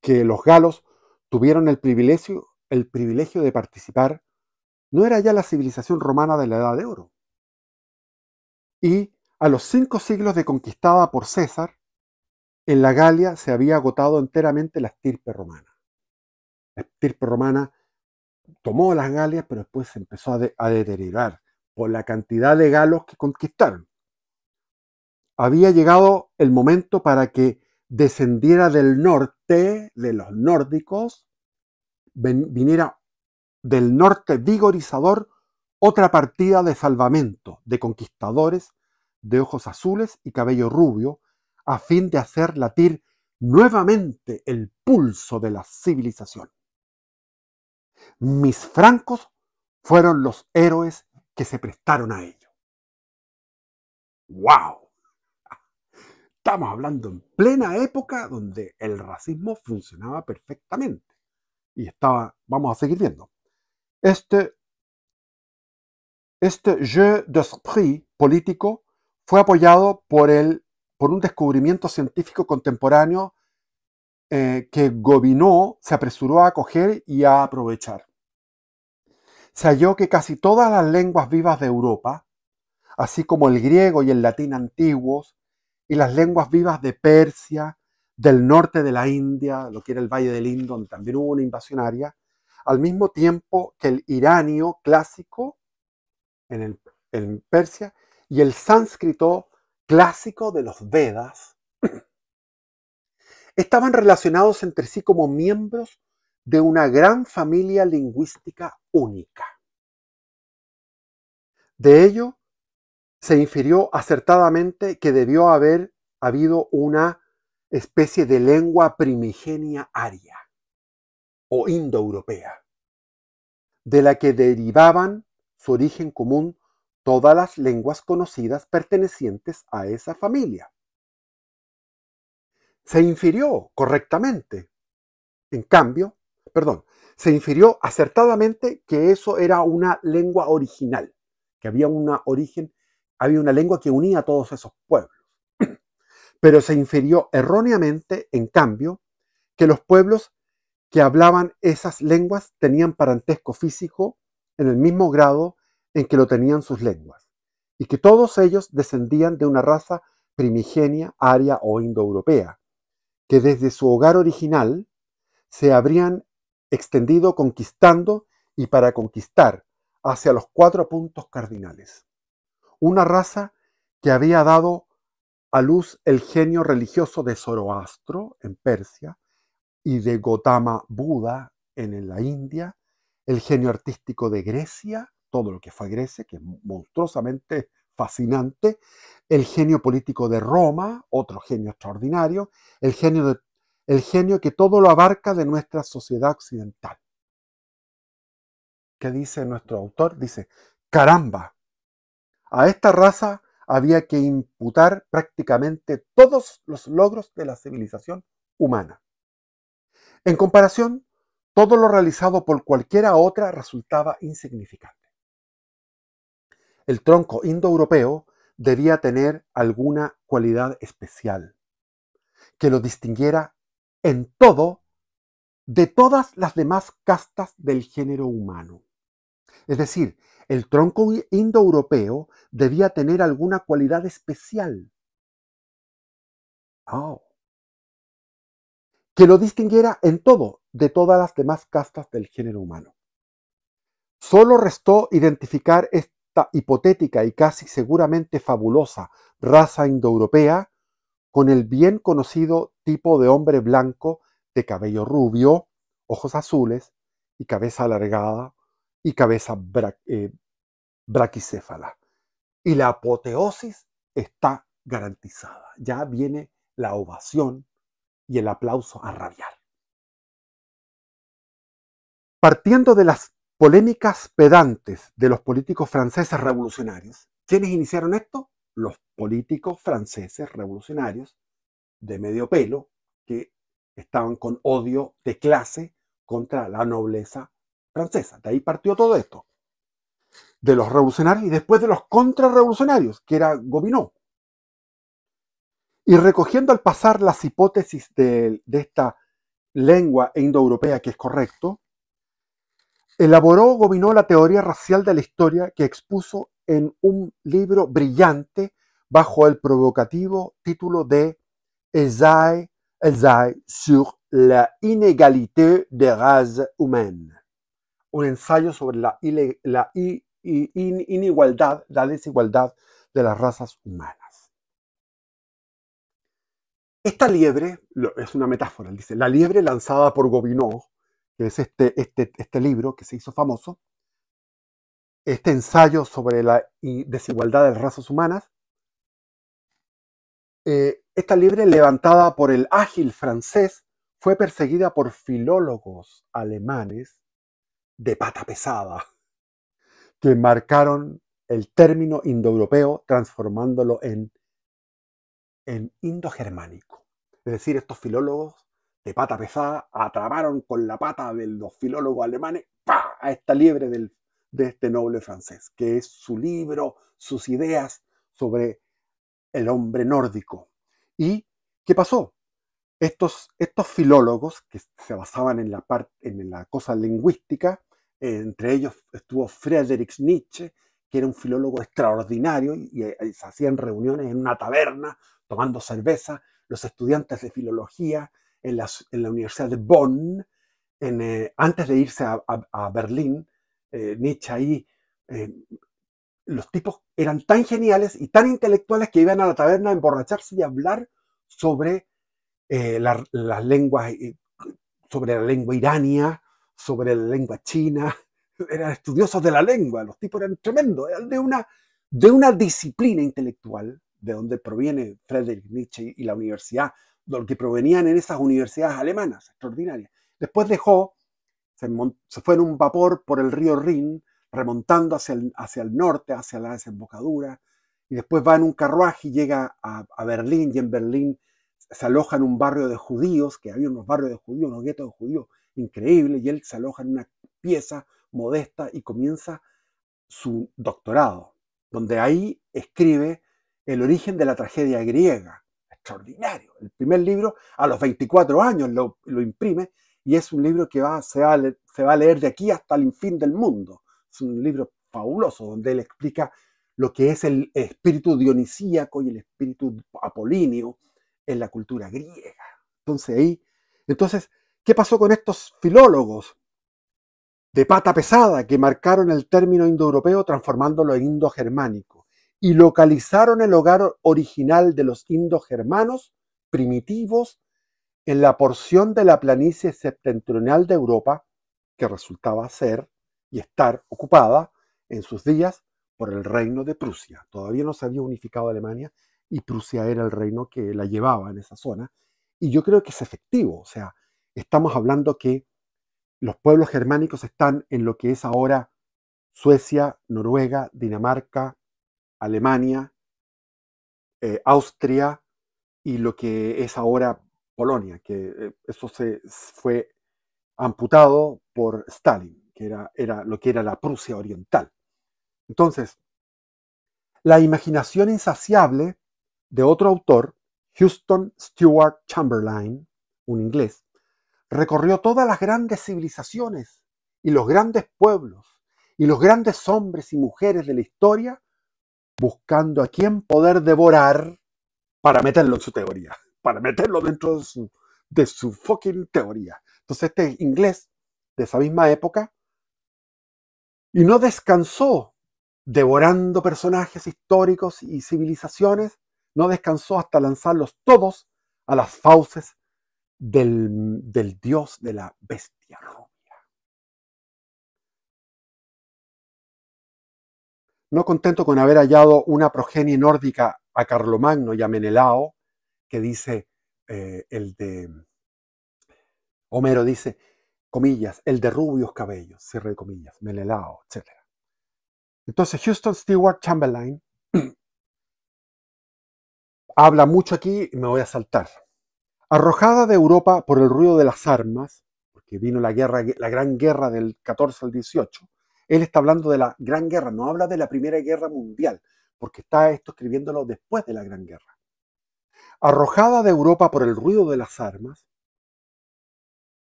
que los galos tuvieron el privilegio de participar no era ya la civilización romana de la Edad de Oro. Y a los 5 siglos de conquistada por César, en la Galia se había agotado enteramente la estirpe romana. La estirpe romana tomó las Galias, pero después se empezó a deteriorar por la cantidad de galos que conquistaron. Había llegado el momento para que descendiera del norte, de los nórdicos, viniera del norte vigorizador otra partida de salvamento de conquistadores de ojos azules y cabello rubio, a fin de hacer latir nuevamente el pulso de la civilización. Mis francos fueron los héroes que se prestaron a ello. ¡Wow! Estamos hablando en plena época donde el racismo funcionaba perfectamente. Y vamos a seguir viendo. Este jeu d'esprit político fue apoyado por un descubrimiento científico contemporáneo que Gobineau se apresuró a acoger y a aprovechar. Se halló que casi todas las lenguas vivas de Europa, así como el griego y el latín antiguos, y las lenguas vivas de Persia, del norte de la India, lo que era el Valle del Indo, donde también hubo una invasión aria, al mismo tiempo que el iranio clásico en Persia y el sánscrito clásico de los Vedas, estaban relacionados entre sí como miembros de una gran familia lingüística única. De ello se infirió acertadamente que debió haber habido una especie de lengua primigenia aria o indoeuropea, de la que derivaban su origen común todas las lenguas conocidas pertenecientes a esa familia. Se infirió correctamente, se infirió acertadamente que eso era una lengua original, que había una lengua que unía a todos esos pueblos. Pero se infirió erróneamente, en cambio, que los pueblos que hablaban esas lenguas tenían parentesco físico en el mismo grado en que lo tenían sus lenguas, y que todos ellos descendían de una raza primigenia, aria o indoeuropea, que desde su hogar original se habrían extendido conquistando y para conquistar hacia los 4 puntos cardinales. Una raza que había dado a luz el genio religioso de Zoroastro en Persia y de Gautama Buda en la India, el genio artístico de Grecia, todo lo que fue Grecia, que es monstruosamente fascinante, el genio político de Roma, otro genio extraordinario, el genio que todo lo abarca de nuestra sociedad occidental. ¿Qué dice nuestro autor? Dice, caramba, a esta raza había que imputar prácticamente todos los logros de la civilización humana. En comparación, todo lo realizado por cualquiera otra resultaba insignificante. El tronco indoeuropeo debía tener alguna cualidad especial que lo distinguiera en todo de todas las demás castas del género humano. Es decir, el tronco indoeuropeo debía tener alguna cualidad especial que lo distinguiera en todo de todas las demás castas del género humano. Solo restó identificar esta hipotética y casi seguramente fabulosa raza indoeuropea con el bien conocido tipo de hombre blanco de cabello rubio, ojos azules y cabeza alargada y cabeza braquicéfala. Y la apoteosis está garantizada. Ya viene la ovación y el aplauso a rabiar. Partiendo de las polémicas pedantes de los políticos franceses revolucionarios, ¿quiénes iniciaron esto? Los políticos franceses revolucionarios de medio pelo que estaban con odio de clase contra la nobleza francesa. De ahí partió todo esto. De los revolucionarios y después de los contrarrevolucionarios, que era Gobineau. Y recogiendo al pasar las hipótesis de esta lengua indoeuropea que es correcto, elaboró Gobineau la teoría racial de la historia que expuso en un libro brillante bajo el provocativo título de Essai sur la inégalité des races humaines. Un ensayo sobre la inigualdad, la desigualdad de las razas humanas. Esta liebre, es una metáfora, dice, la liebre lanzada por Gobineau, que es este libro que se hizo famoso, este ensayo sobre la desigualdad de las razas humanas, esta liebre levantada por el ágil francés fue perseguida por filólogos alemanes de pata pesada, que marcaron el término indoeuropeo transformándolo en indogermánico. Es decir, estos filólogos de pata pesada atraparon con la pata de los filólogos alemanes ¡pah!, a esta liebre de este noble francés, que es su libro, sus ideas sobre el hombre nórdico. ¿Y qué pasó? Estos filólogos que se basaban en la cosa lingüística, entre ellos estuvo Friedrich Nietzsche, que era un filólogo extraordinario, y se hacían reuniones en una taberna tomando cerveza, los estudiantes de filología en la Universidad de Bonn, antes de irse a Berlín, Nietzsche ahí, los tipos eran tan geniales y tan intelectuales que iban a la taberna a emborracharse y a hablar sobre las lenguas, sobre la lengua irania, sobre la lengua china. Eran estudiosos de la lengua, los tipos eran tremendos, eran de una disciplina intelectual, de donde proviene Friedrich Nietzsche y la universidad, de lo que provenían en esas universidades alemanas, extraordinarias. Después se fue en un vapor por el río Rin, remontando hacia el norte, hacia la desembocadura, y después va en un carruaje y llega a Berlín, y en Berlín se aloja en un barrio de judíos, que había unos barrios de judíos, unos guetos de judíos increíbles, y él se aloja en una pieza modesta y comienza su doctorado, donde ahí escribe El origen de la tragedia griega. Extraordinario. El primer libro, a los 24 años lo imprime, y es un libro que se va a leer de aquí hasta el fin del mundo. Es un libro fabuloso, donde él explica lo que es el espíritu dionisíaco y el espíritu apolíneo en la cultura griega. Entonces, ¿qué pasó con estos filólogos de pata pesada que marcaron el término indoeuropeo transformándolo en indogermánico y localizaron el hogar original de los indogermanos primitivos en la porción de la planicie septentrional de Europa que resultaba ser y estar ocupada en sus días por el reino de Prusia? Todavía no se había unificado Alemania y Prusia era el reino que la llevaba en esa zona. Y yo creo que es efectivo, o sea, estamos hablando que los pueblos germánicos están en lo que es ahora Suecia, Noruega, Dinamarca, Alemania, Austria y lo que es ahora Polonia, que eso se fue amputado por Stalin, que era lo que era la Prusia oriental. Entonces, la imaginación insaciable de otro autor, Houston Stewart Chamberlain, un inglés, recorrió todas las grandes civilizaciones y los grandes pueblos y los grandes hombres y mujeres de la historia buscando a quién poder devorar para meterlo en su teoría, para meterlo dentro de su fucking teoría. Entonces este inglés de esa misma época, y no descansó devorando personajes históricos y civilizaciones, no descansó hasta lanzarlos todos a las fauces del dios de la bestia rubia. No contento con haber hallado una progenie nórdica a Carlomagno y a Menelao, que dice el de Homero, dice, comillas, el de rubios cabellos, cierre de comillas, Menelao, etc. Entonces Houston Stewart Chamberlain habla mucho aquí y me voy a saltar. Arrojada de Europa por el ruido de las armas, porque vino la gran guerra del 14 al 18, él está hablando de la Gran Guerra, no habla de la Primera Guerra Mundial, porque está esto escribiéndolo después de la Gran Guerra. Arrojada de Europa por el ruido de las armas,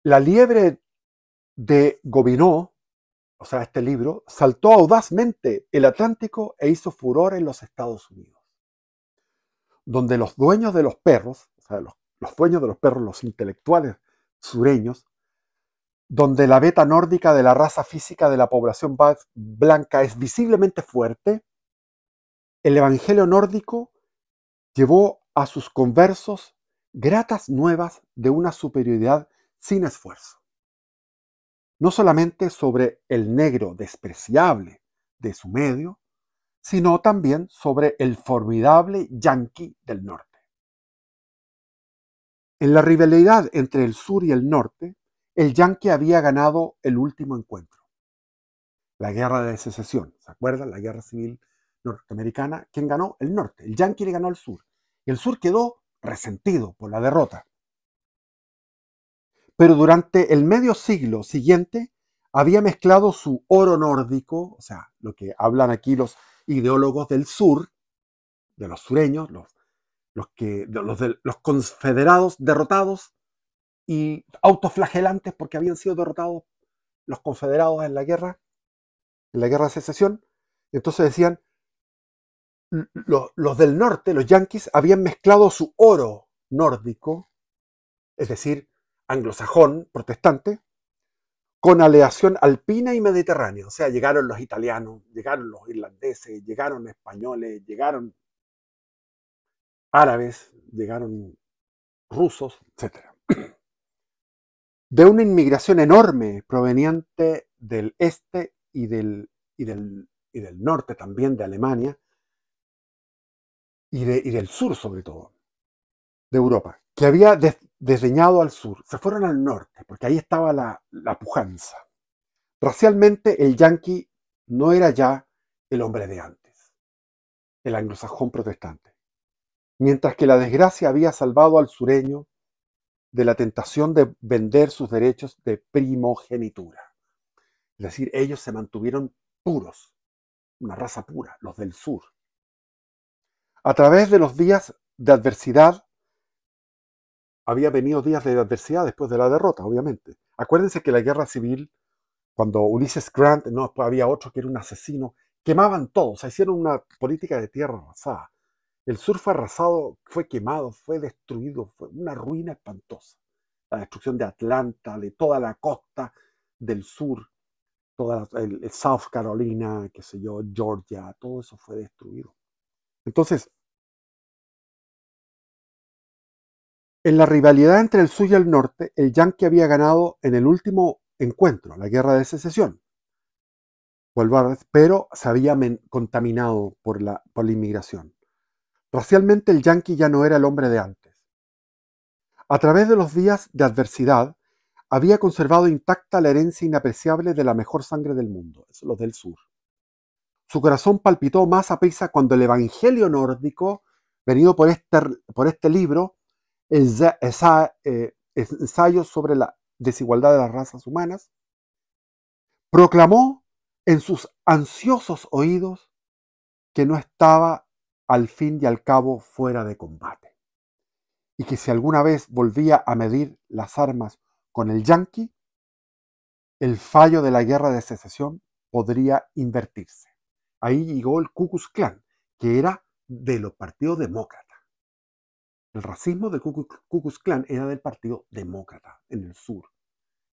la liebre de Gobineau, o sea, este libro, saltó audazmente el Atlántico e hizo furor en los Estados Unidos, donde los dueños de los perros, o sea, los dueños de los perros, los intelectuales sureños, donde la beta nórdica de la raza física de la población blanca es visiblemente fuerte, el evangelio nórdico llevó a sus conversos gratas nuevas de una superioridad sin esfuerzo. No solamente sobre el negro despreciable de su medio, sino también sobre el formidable yanqui del norte. En la rivalidad entre el sur y el norte, el yanqui había ganado el último encuentro, la guerra de secesión. ¿Se acuerdan? La guerra civil norteamericana. ¿Quién ganó? El norte. El yanqui le ganó al sur. Y el sur quedó resentido por la derrota. Pero durante el medio siglo siguiente había mezclado su oro nórdico, o sea, lo que hablan aquí los ideólogos del sur, de los sureños, los confederados derrotados y autoflagelantes porque habían sido derrotados los confederados en la guerra de secesión. Entonces decían, los del norte, los yanquis, habían mezclado su oro nórdico, es decir, anglosajón, protestante, con aleación alpina y mediterránea. O sea, llegaron los italianos, llegaron los irlandeses, llegaron españoles, llegaron árabes, llegaron rusos, etc. De una inmigración enorme proveniente del este y del norte también, de Alemania, y del sur sobre todo, de Europa, que había desdeñado al sur. Se fueron al norte, porque ahí estaba la pujanza. Racialmente, el yanqui no era ya el hombre de antes, el anglosajón protestante, mientras que la desgracia había salvado al sureño de la tentación de vender sus derechos de primogenitura. Es decir, ellos se mantuvieron puros, una raza pura, los del sur. A través de los días de adversidad, había venido días de adversidad después de la derrota, obviamente. Acuérdense que la guerra civil, cuando Ulysses Grant, no, después había otro que era un asesino, quemaban todo, o sea, hicieron una política de tierra arrasada. El sur fue arrasado, fue quemado, fue destruido, fue una ruina espantosa. La destrucción de Atlanta, de toda la costa del sur, toda el South Carolina, qué sé yo, Georgia, todo eso fue destruido. Entonces, en la rivalidad entre el sur y el norte, el yanqui había ganado en el último encuentro, la guerra de secesión, pero se había contaminado por la inmigración. Racialmente, el yanqui ya no era el hombre de antes. A través de los días de adversidad, había conservado intacta la herencia inapreciable de la mejor sangre del mundo, eso, los del sur. Su corazón palpitó más a prisa cuando el evangelio nórdico, venido por este libro, ensayo sobre la desigualdad de las razas humanas, proclamó en sus ansiosos oídos que no estaba al fin y al cabo fuera de combate, y que si alguna vez volvía a medir las armas con el yanqui, el fallo de la guerra de secesión podría invertirse. Ahí llegó el Ku Klux Klan, que era de los partidos demócratas. El racismo del Ku Klux Klan era del Partido Demócrata en el sur.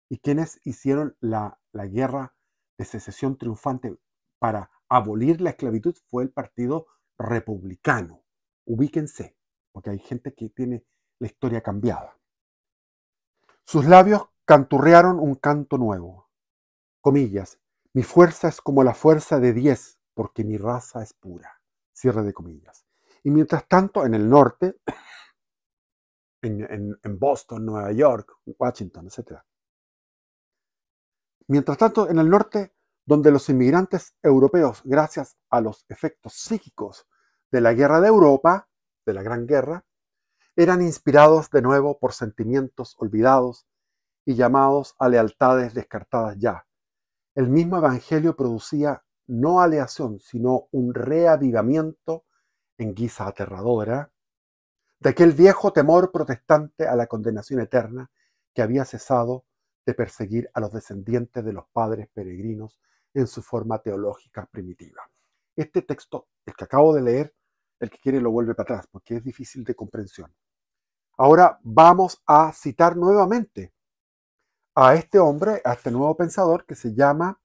Y quienes hicieron la guerra de secesión triunfante para abolir la esclavitud fue el Partido Republicano. Ubíquense, porque hay gente que tiene la historia cambiada. Sus labios canturrearon un canto nuevo. Comillas, mi fuerza es como la fuerza de 10, porque mi raza es pura. Cierre de comillas. Y mientras tanto, en el norte, en Boston, Nueva York, Washington, etc. Mientras tanto, en el norte, donde los inmigrantes europeos, gracias a los efectos psíquicos de la guerra de Europa, de la Gran Guerra, eran inspirados de nuevo por sentimientos olvidados y llamados a lealtades descartadas ya. El mismo evangelio producía no aleación, sino un reavivamiento en guisa aterradora de aquel viejo temor protestante a la condenación eterna que había cesado de perseguir a los descendientes de los padres peregrinos en su forma teológica primitiva. Este texto, el que acabo de leer, el que quiere lo vuelve para atrás, porque es difícil de comprensión. Ahora vamos a citar nuevamente a este hombre, a este nuevo pensador que se llama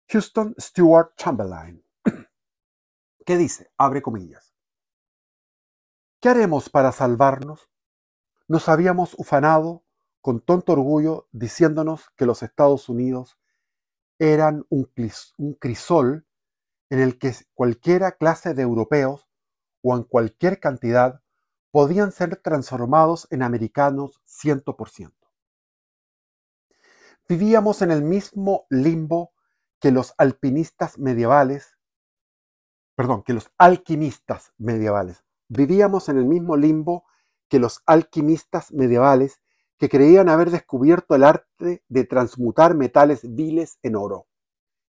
Houston Stewart Chamberlain. ¿Qué dice? Abre comillas. ¿Qué haremos para salvarnos? Nos habíamos ufanado con tonto orgullo diciéndonos que los Estados Unidos eran un crisol en el que cualquiera clase de europeos o en cualquier cantidad podían ser transformados en americanos 100%. Vivíamos en el mismo limbo que los alpinistas medievales, que los alquimistas medievales. Vivíamos en el mismo limbo que los alquimistas medievales que creían haber descubierto el arte de transmutar metales viles en oro.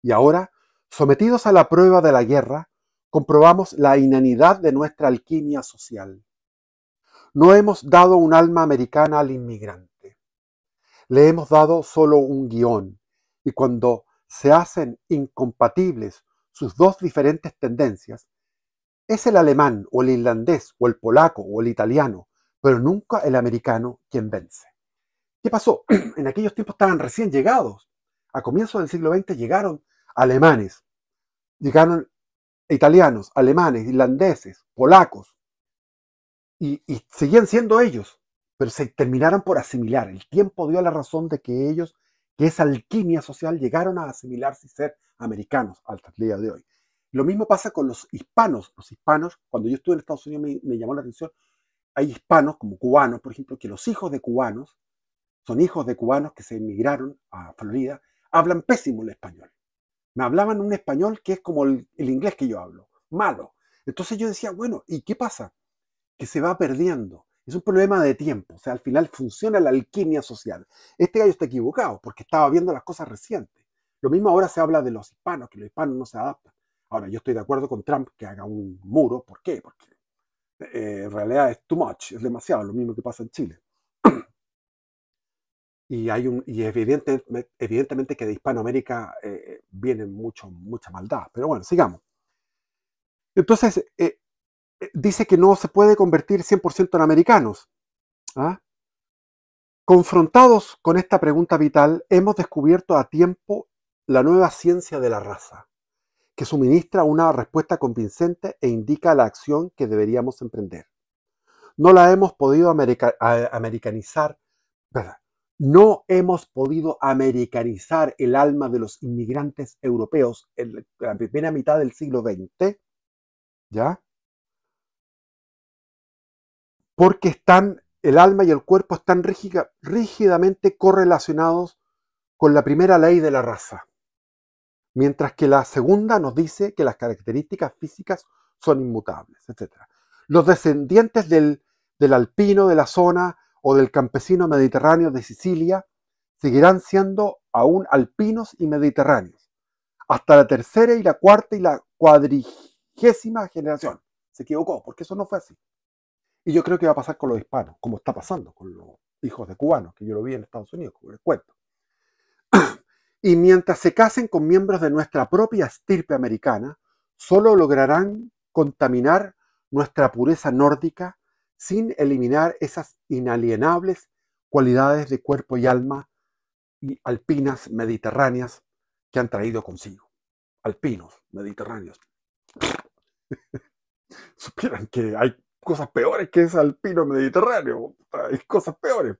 Y ahora, sometidos a la prueba de la guerra, comprobamos la inanidad de nuestra alquimia social. No hemos dado un alma americana al inmigrante. Le hemos dado solo un guión, y cuando se hacen incompatibles sus dos diferentes tendencias, es el alemán o el irlandés o el polaco o el italiano, pero nunca el americano quien vence. ¿Qué pasó? En aquellos tiempos estaban recién llegados. A comienzos del siglo XX llegaron alemanes, llegaron italianos, alemanes, irlandeses, polacos, y seguían siendo ellos, pero se terminaron por asimilar. El tiempo dio la razón de que ellos, que esa alquimia social, llegaron a asimilarse y ser americanos hasta el día de hoy. Lo mismo pasa con los hispanos. Los hispanos, cuando yo estuve en Estados Unidos me llamó la atención, hay hispanos como cubanos, por ejemplo, que los hijos de cubanos son hijos de cubanos que se emigraron a Florida, hablan pésimo el español. Me hablaban un español que es como el inglés que yo hablo, malo. Entonces yo decía, bueno, ¿y qué pasa? Que se va perdiendo. Es un problema de tiempo. O sea, al final funciona la alquimia social. Este gallo está equivocado porque estaba viendo las cosas recientes. Lo mismo ahora se habla de los hispanos, que los hispanos no se adaptan. Ahora, yo estoy de acuerdo con Trump que haga un muro. ¿Por qué? Porque en realidad es too much, es demasiado, lo mismo que pasa en Chile. Y evidentemente que de Hispanoamérica viene mucha maldad. Pero bueno, sigamos. Entonces, dice que no se puede convertir 100% en americanos. ¿Ah? Confrontados con esta pregunta vital, hemos descubierto a tiempo la nueva ciencia de la raza, que suministra una respuesta convincente e indica la acción que deberíamos emprender. No la hemos podido americanizar, ¿verdad? No hemos podido americanizar el alma de los inmigrantes europeos en la primera mitad del siglo XX, ¿ya? Porque el alma y el cuerpo están rígidamente correlacionados con la primera ley de la raza, mientras que la segunda nos dice que las características físicas son inmutables, etc. Los descendientes del alpino de la zona o del campesino mediterráneo de Sicilia seguirán siendo aún alpinos y mediterráneos, hasta la tercera y la cuarta y la cuadrigésima generación. Se equivocó, porque eso no fue así. Y yo creo que va a pasar con los hispanos, como está pasando con los hijos de cubanos, que yo lo vi en Estados Unidos, como les cuento. Y mientras se casen con miembros de nuestra propia estirpe americana, solo lograrán contaminar nuestra pureza nórdica sin eliminar esas inalienables cualidades de cuerpo y alma y alpinas mediterráneas que han traído consigo. Alpinos mediterráneos. Supieran que hay cosas peores que ese alpino mediterráneo. Hay cosas peores.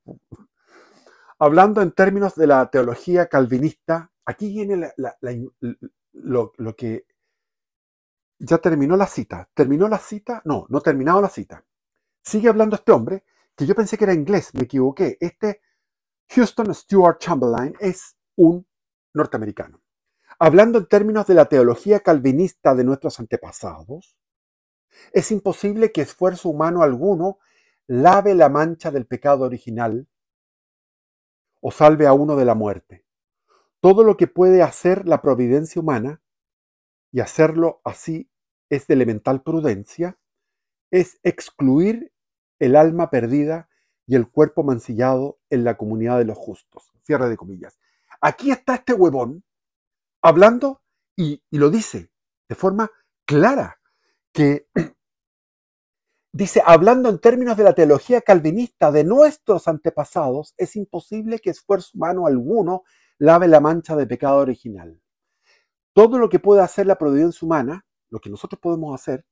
Hablando en términos de la teología calvinista, aquí viene lo que ya terminó la cita. ¿Terminó la cita? No, no ha terminado la cita. Sigue hablando este hombre, que yo pensé que era inglés, me equivoqué. Este Houston Stewart Chamberlain es un norteamericano. Hablando en términos de la teología calvinista de nuestros antepasados, es imposible que esfuerzo humano alguno lave la mancha del pecado original o salve a uno de la muerte. Todo lo que puede hacer la providencia humana, y hacerlo así es de elemental prudencia, es excluir el alma perdida y el cuerpo mancillado en la comunidad de los justos. Cierre de comillas. Aquí está este huevón hablando y lo dice de forma clara, que Dice, hablando en términos de la teología calvinista de nuestros antepasados, es imposible que esfuerzo humano alguno lave la mancha de pecado original. Todo lo que puede hacer la providencia humana, lo que nosotros podemos hacer,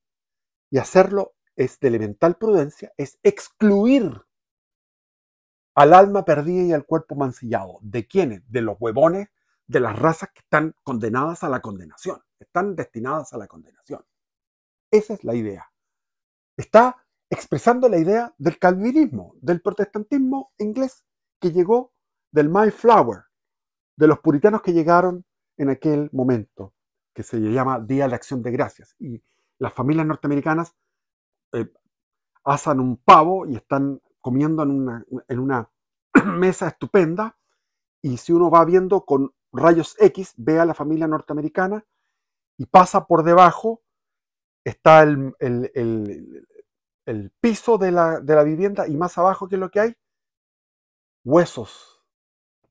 y hacerlo es de elemental prudencia, es excluir al alma perdida y al cuerpo mancillado. ¿De quiénes? De los huevones, de las razas que están condenadas a la condenación, están destinadas a la condenación. Esa es la idea. Está expresando la idea del calvinismo, del protestantismo inglés que llegó del Mayflower, de los puritanos que llegaron en aquel momento, que se llama Día de Acción de Gracias. Y las familias norteamericanas eh, asan un pavo y están comiendo en una mesa estupenda, y si uno va viendo con rayos X, ve a la familia norteamericana y pasa por debajo, está el piso de la vivienda, y más abajo, ¿qué es lo que hay? Huesos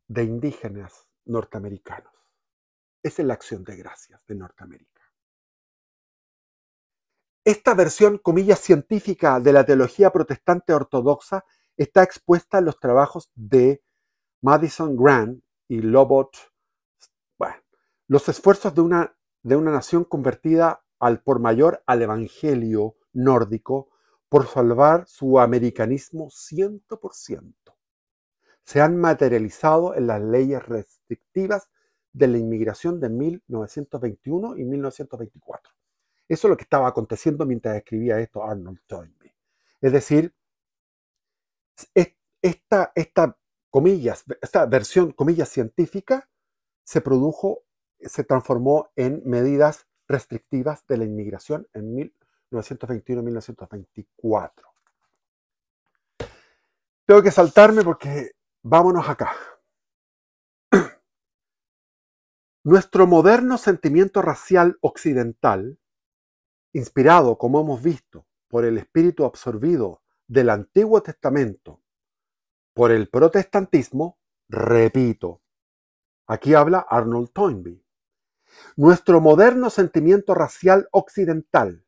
de indígenas norteamericanos. Esa es la acción de gracias de Norteamérica. Esta versión, comillas, científica de la teología protestante ortodoxa está expuesta en los trabajos de Madison Grant y Lobot. Bueno, los esfuerzos de una nación convertida al por mayor al evangelio nórdico por salvar su americanismo 100%. Se han materializado en las leyes restrictivas de la inmigración de 1921 y 1924. Eso es lo que estaba aconteciendo mientras escribía esto Arnold Toynbee. Es decir, esta versión, comillas, científica se produjo, se transformó en medidas restrictivas de la inmigración en 1921-1924. Tengo que saltarme porque vámonos acá. Nuestro moderno sentimiento racial occidental, inspirado, como hemos visto, por el espíritu absorbido del Antiguo Testamento, por el protestantismo, repito, aquí habla Arnold Toynbee. Nuestro moderno sentimiento racial occidental,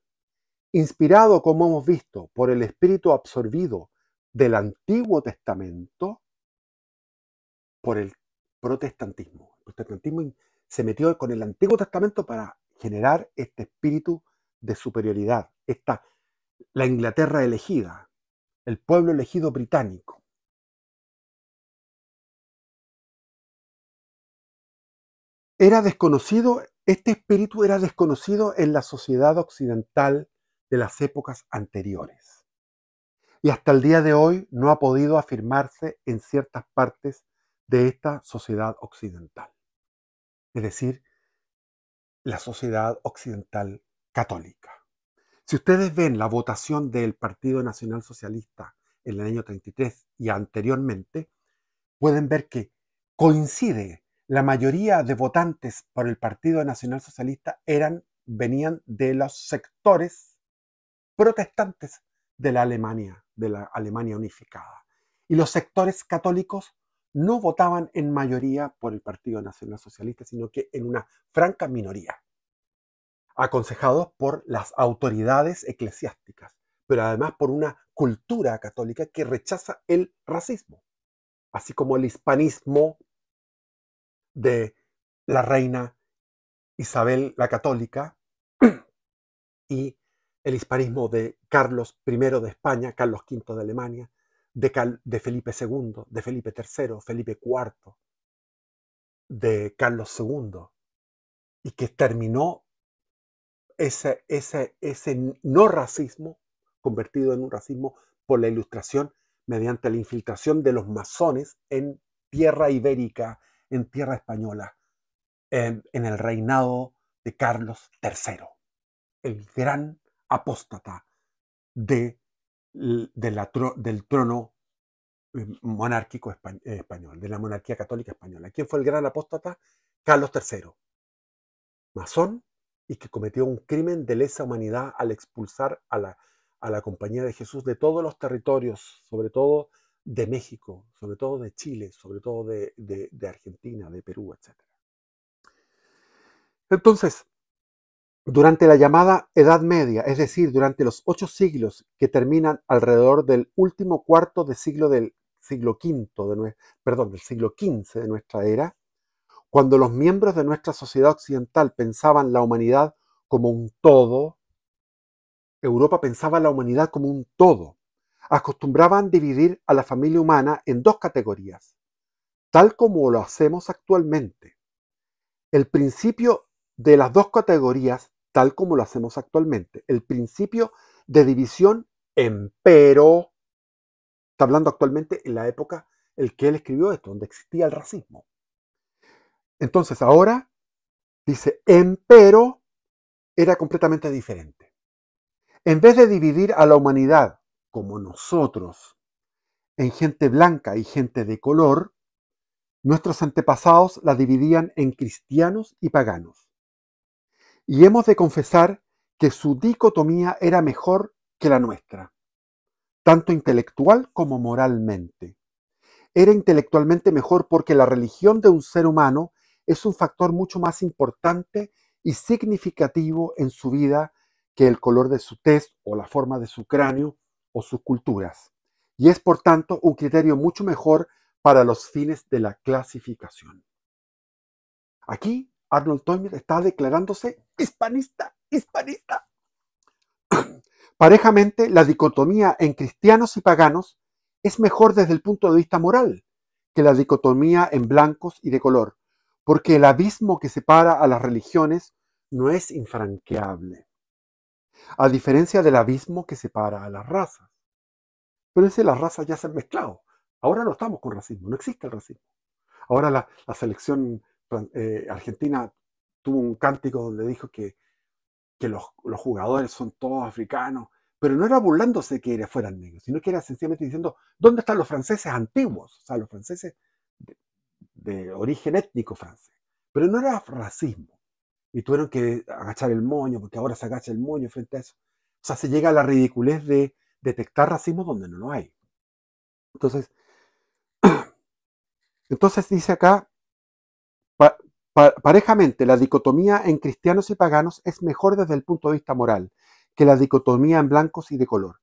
inspirado, como hemos visto, por el espíritu absorbido del Antiguo Testamento, por el protestantismo. El protestantismo se metió con el Antiguo Testamento para generar este espíritu de superioridad, la Inglaterra elegida, el pueblo elegido británico. Era desconocido, este espíritu era desconocido en la sociedad occidental de las épocas anteriores. Y hasta el día de hoy no ha podido afirmarse en ciertas partes de esta sociedad occidental. Es decir, la sociedad occidental católica. Si ustedes ven la votación del Partido Nacional Socialista en el año 33 y anteriormente, pueden ver que coincide. La mayoría de votantes por el Partido Nacional Socialista venían de los sectores protestantes de la Alemania unificada. Y los sectores católicos no votaban en mayoría por el Partido Nacional Socialista, sino que en una franca minoría, aconsejados por las autoridades eclesiásticas, pero además por una cultura católica que rechaza el racismo, así como el hispanismo de la reina Isabel la Católica y el hispanismo de Carlos I de España, Carlos V de Alemania, de Felipe II, de Felipe III, Felipe IV, de Carlos II, y que terminó ese no racismo convertido en un racismo por la Ilustración mediante la infiltración de los masones en tierra ibérica, en tierra española, en el reinado de Carlos III, el gran apóstata del trono monárquico español, de la monarquía católica española. ¿Quién fue el gran apóstata? Carlos III, masón, y que cometió un crimen de lesa humanidad al expulsar a la Compañía de Jesús de todos los territorios, sobre todo de México, sobre todo de Chile, sobre todo de Argentina, de Perú, etc. Entonces, Durante la llamada Edad Media, es decir, durante los 8 siglos que terminan alrededor del último cuarto de siglo del siglo quinto del siglo XV de nuestra era, cuando los miembros de nuestra sociedad occidental pensaban la humanidad como un todo, Europa pensaba la humanidad como un todo. Acostumbraban dividir a la familia humana en dos categorías, tal como lo hacemos actualmente. El principio de las dos categorías, tal como lo hacemos actualmente, el principio de división empero, está hablando actualmente en la época en que él escribió esto, donde existía el racismo. Entonces ahora dice empero era completamente diferente. En vez de dividir a la humanidad como nosotros en gente blanca y gente de color, nuestros antepasados la dividían en cristianos y paganos. Y hemos de confesar que su dicotomía era mejor que la nuestra, tanto intelectual como moralmente. Era intelectualmente mejor porque la religión de un ser humano es un factor mucho más importante y significativo en su vida que el color de su tez o la forma de su cráneo o sus culturas. Y es por tanto un criterio mucho mejor para los fines de la clasificación. Aquí Arnold Toynbee está declarándose hispanista, hispanista. Parejamente, la dicotomía en cristianos y paganos es mejor desde el punto de vista moral que la dicotomía en blancos y de color, porque el abismo que separa a las religiones no es infranqueable, a diferencia del abismo que separa a las razas. Pero ese las razas ya se han mezclado. Ahora no estamos con racismo, no existe el racismo. Ahora la selección argentina tuvo un cántico donde dijo que los jugadores son todos africanos, pero no era burlándose que fueran negros, sino que era sencillamente diciendo, ¿dónde están los franceses antiguos? O sea, los franceses de origen étnico francés. Pero no era racismo. Y tuvieron que agachar el moño, porque ahora se agacha el moño frente a eso. O sea, se llega a la ridiculez de detectar racismo donde no lo hay. Entonces, entonces dice acá, pa, parejamente, la dicotomía en cristianos y paganos es mejor desde el punto de vista moral que la dicotomía en blancos y de color,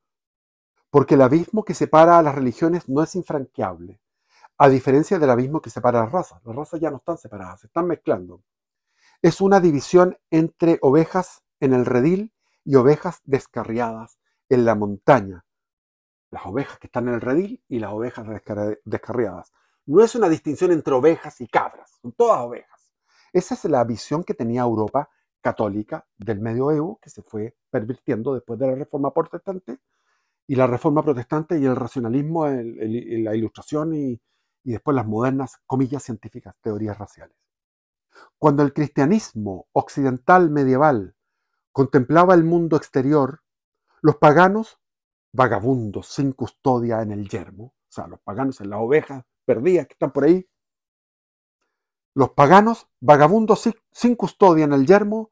porque el abismo que separa a las religiones no es infranqueable, a diferencia del abismo que separa a las razas. Las razas ya no están separadas, se están mezclando. Es una división entre ovejas en el redil y ovejas descarriadas en la montaña. Las ovejas que están en el redil y las ovejas descarriadas. No es una distinción entre ovejas y cabras, son todas ovejas. Esa es la visión que tenía Europa católica del medioevo, que se fue pervirtiendo después de la Reforma Protestante, y la Reforma Protestante y el racionalismo, la Ilustración y después las modernas, comillas, científicas, teorías raciales. Cuando el cristianismo occidental medieval contemplaba el mundo exterior, los paganos, vagabundos sin custodia en el yermo, o sea, los paganos en las ovejas perdidas que están por ahí, los paganos, vagabundos sin custodia en el yermo,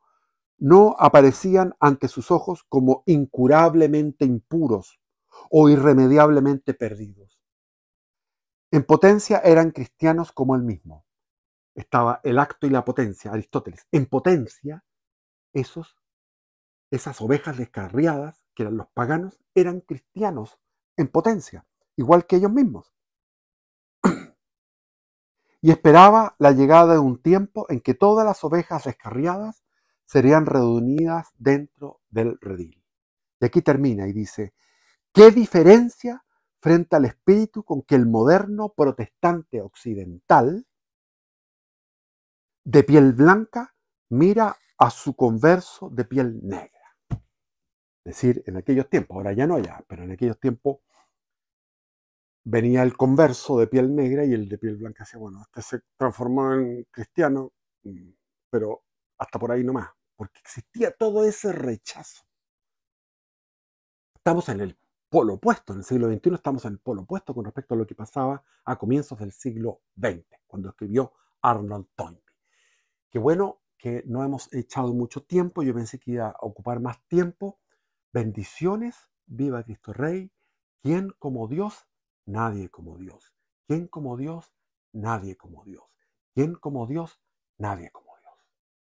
no aparecían ante sus ojos como incurablemente impuros o irremediablemente perdidos. En potencia eran cristianos como él mismo. Estaba el acto y la potencia, Aristóteles. En potencia, esas ovejas descarriadas, que eran los paganos, eran cristianos en potencia, igual que ellos mismos. Y esperaba la llegada de un tiempo en que todas las ovejas descarriadas serían reunidas dentro del redil. Y aquí termina y dice, ¿qué diferencia frente al espíritu con que el moderno protestante occidental de piel blanca mira a su converso de piel negra? Es decir, en aquellos tiempos, ahora ya no ya, pero en aquellos tiempos venía el converso de piel negra y el de piel blanca decía, bueno, este se transformó en cristiano, pero hasta por ahí nomás, porque existía todo ese rechazo. Estamos en el polo opuesto, en el siglo XXI estamos en el polo opuesto con respecto a lo que pasaba a comienzos del siglo XX, cuando escribió Arnold Toynbee. Qué bueno que no hemos echado mucho tiempo, yo pensé que iba a ocupar más tiempo. Bendiciones, viva Cristo Rey. ¿Quién como Dios? Nadie como Dios. ¿Quién como Dios? Nadie como Dios. ¿Quién como Dios? Nadie como Dios.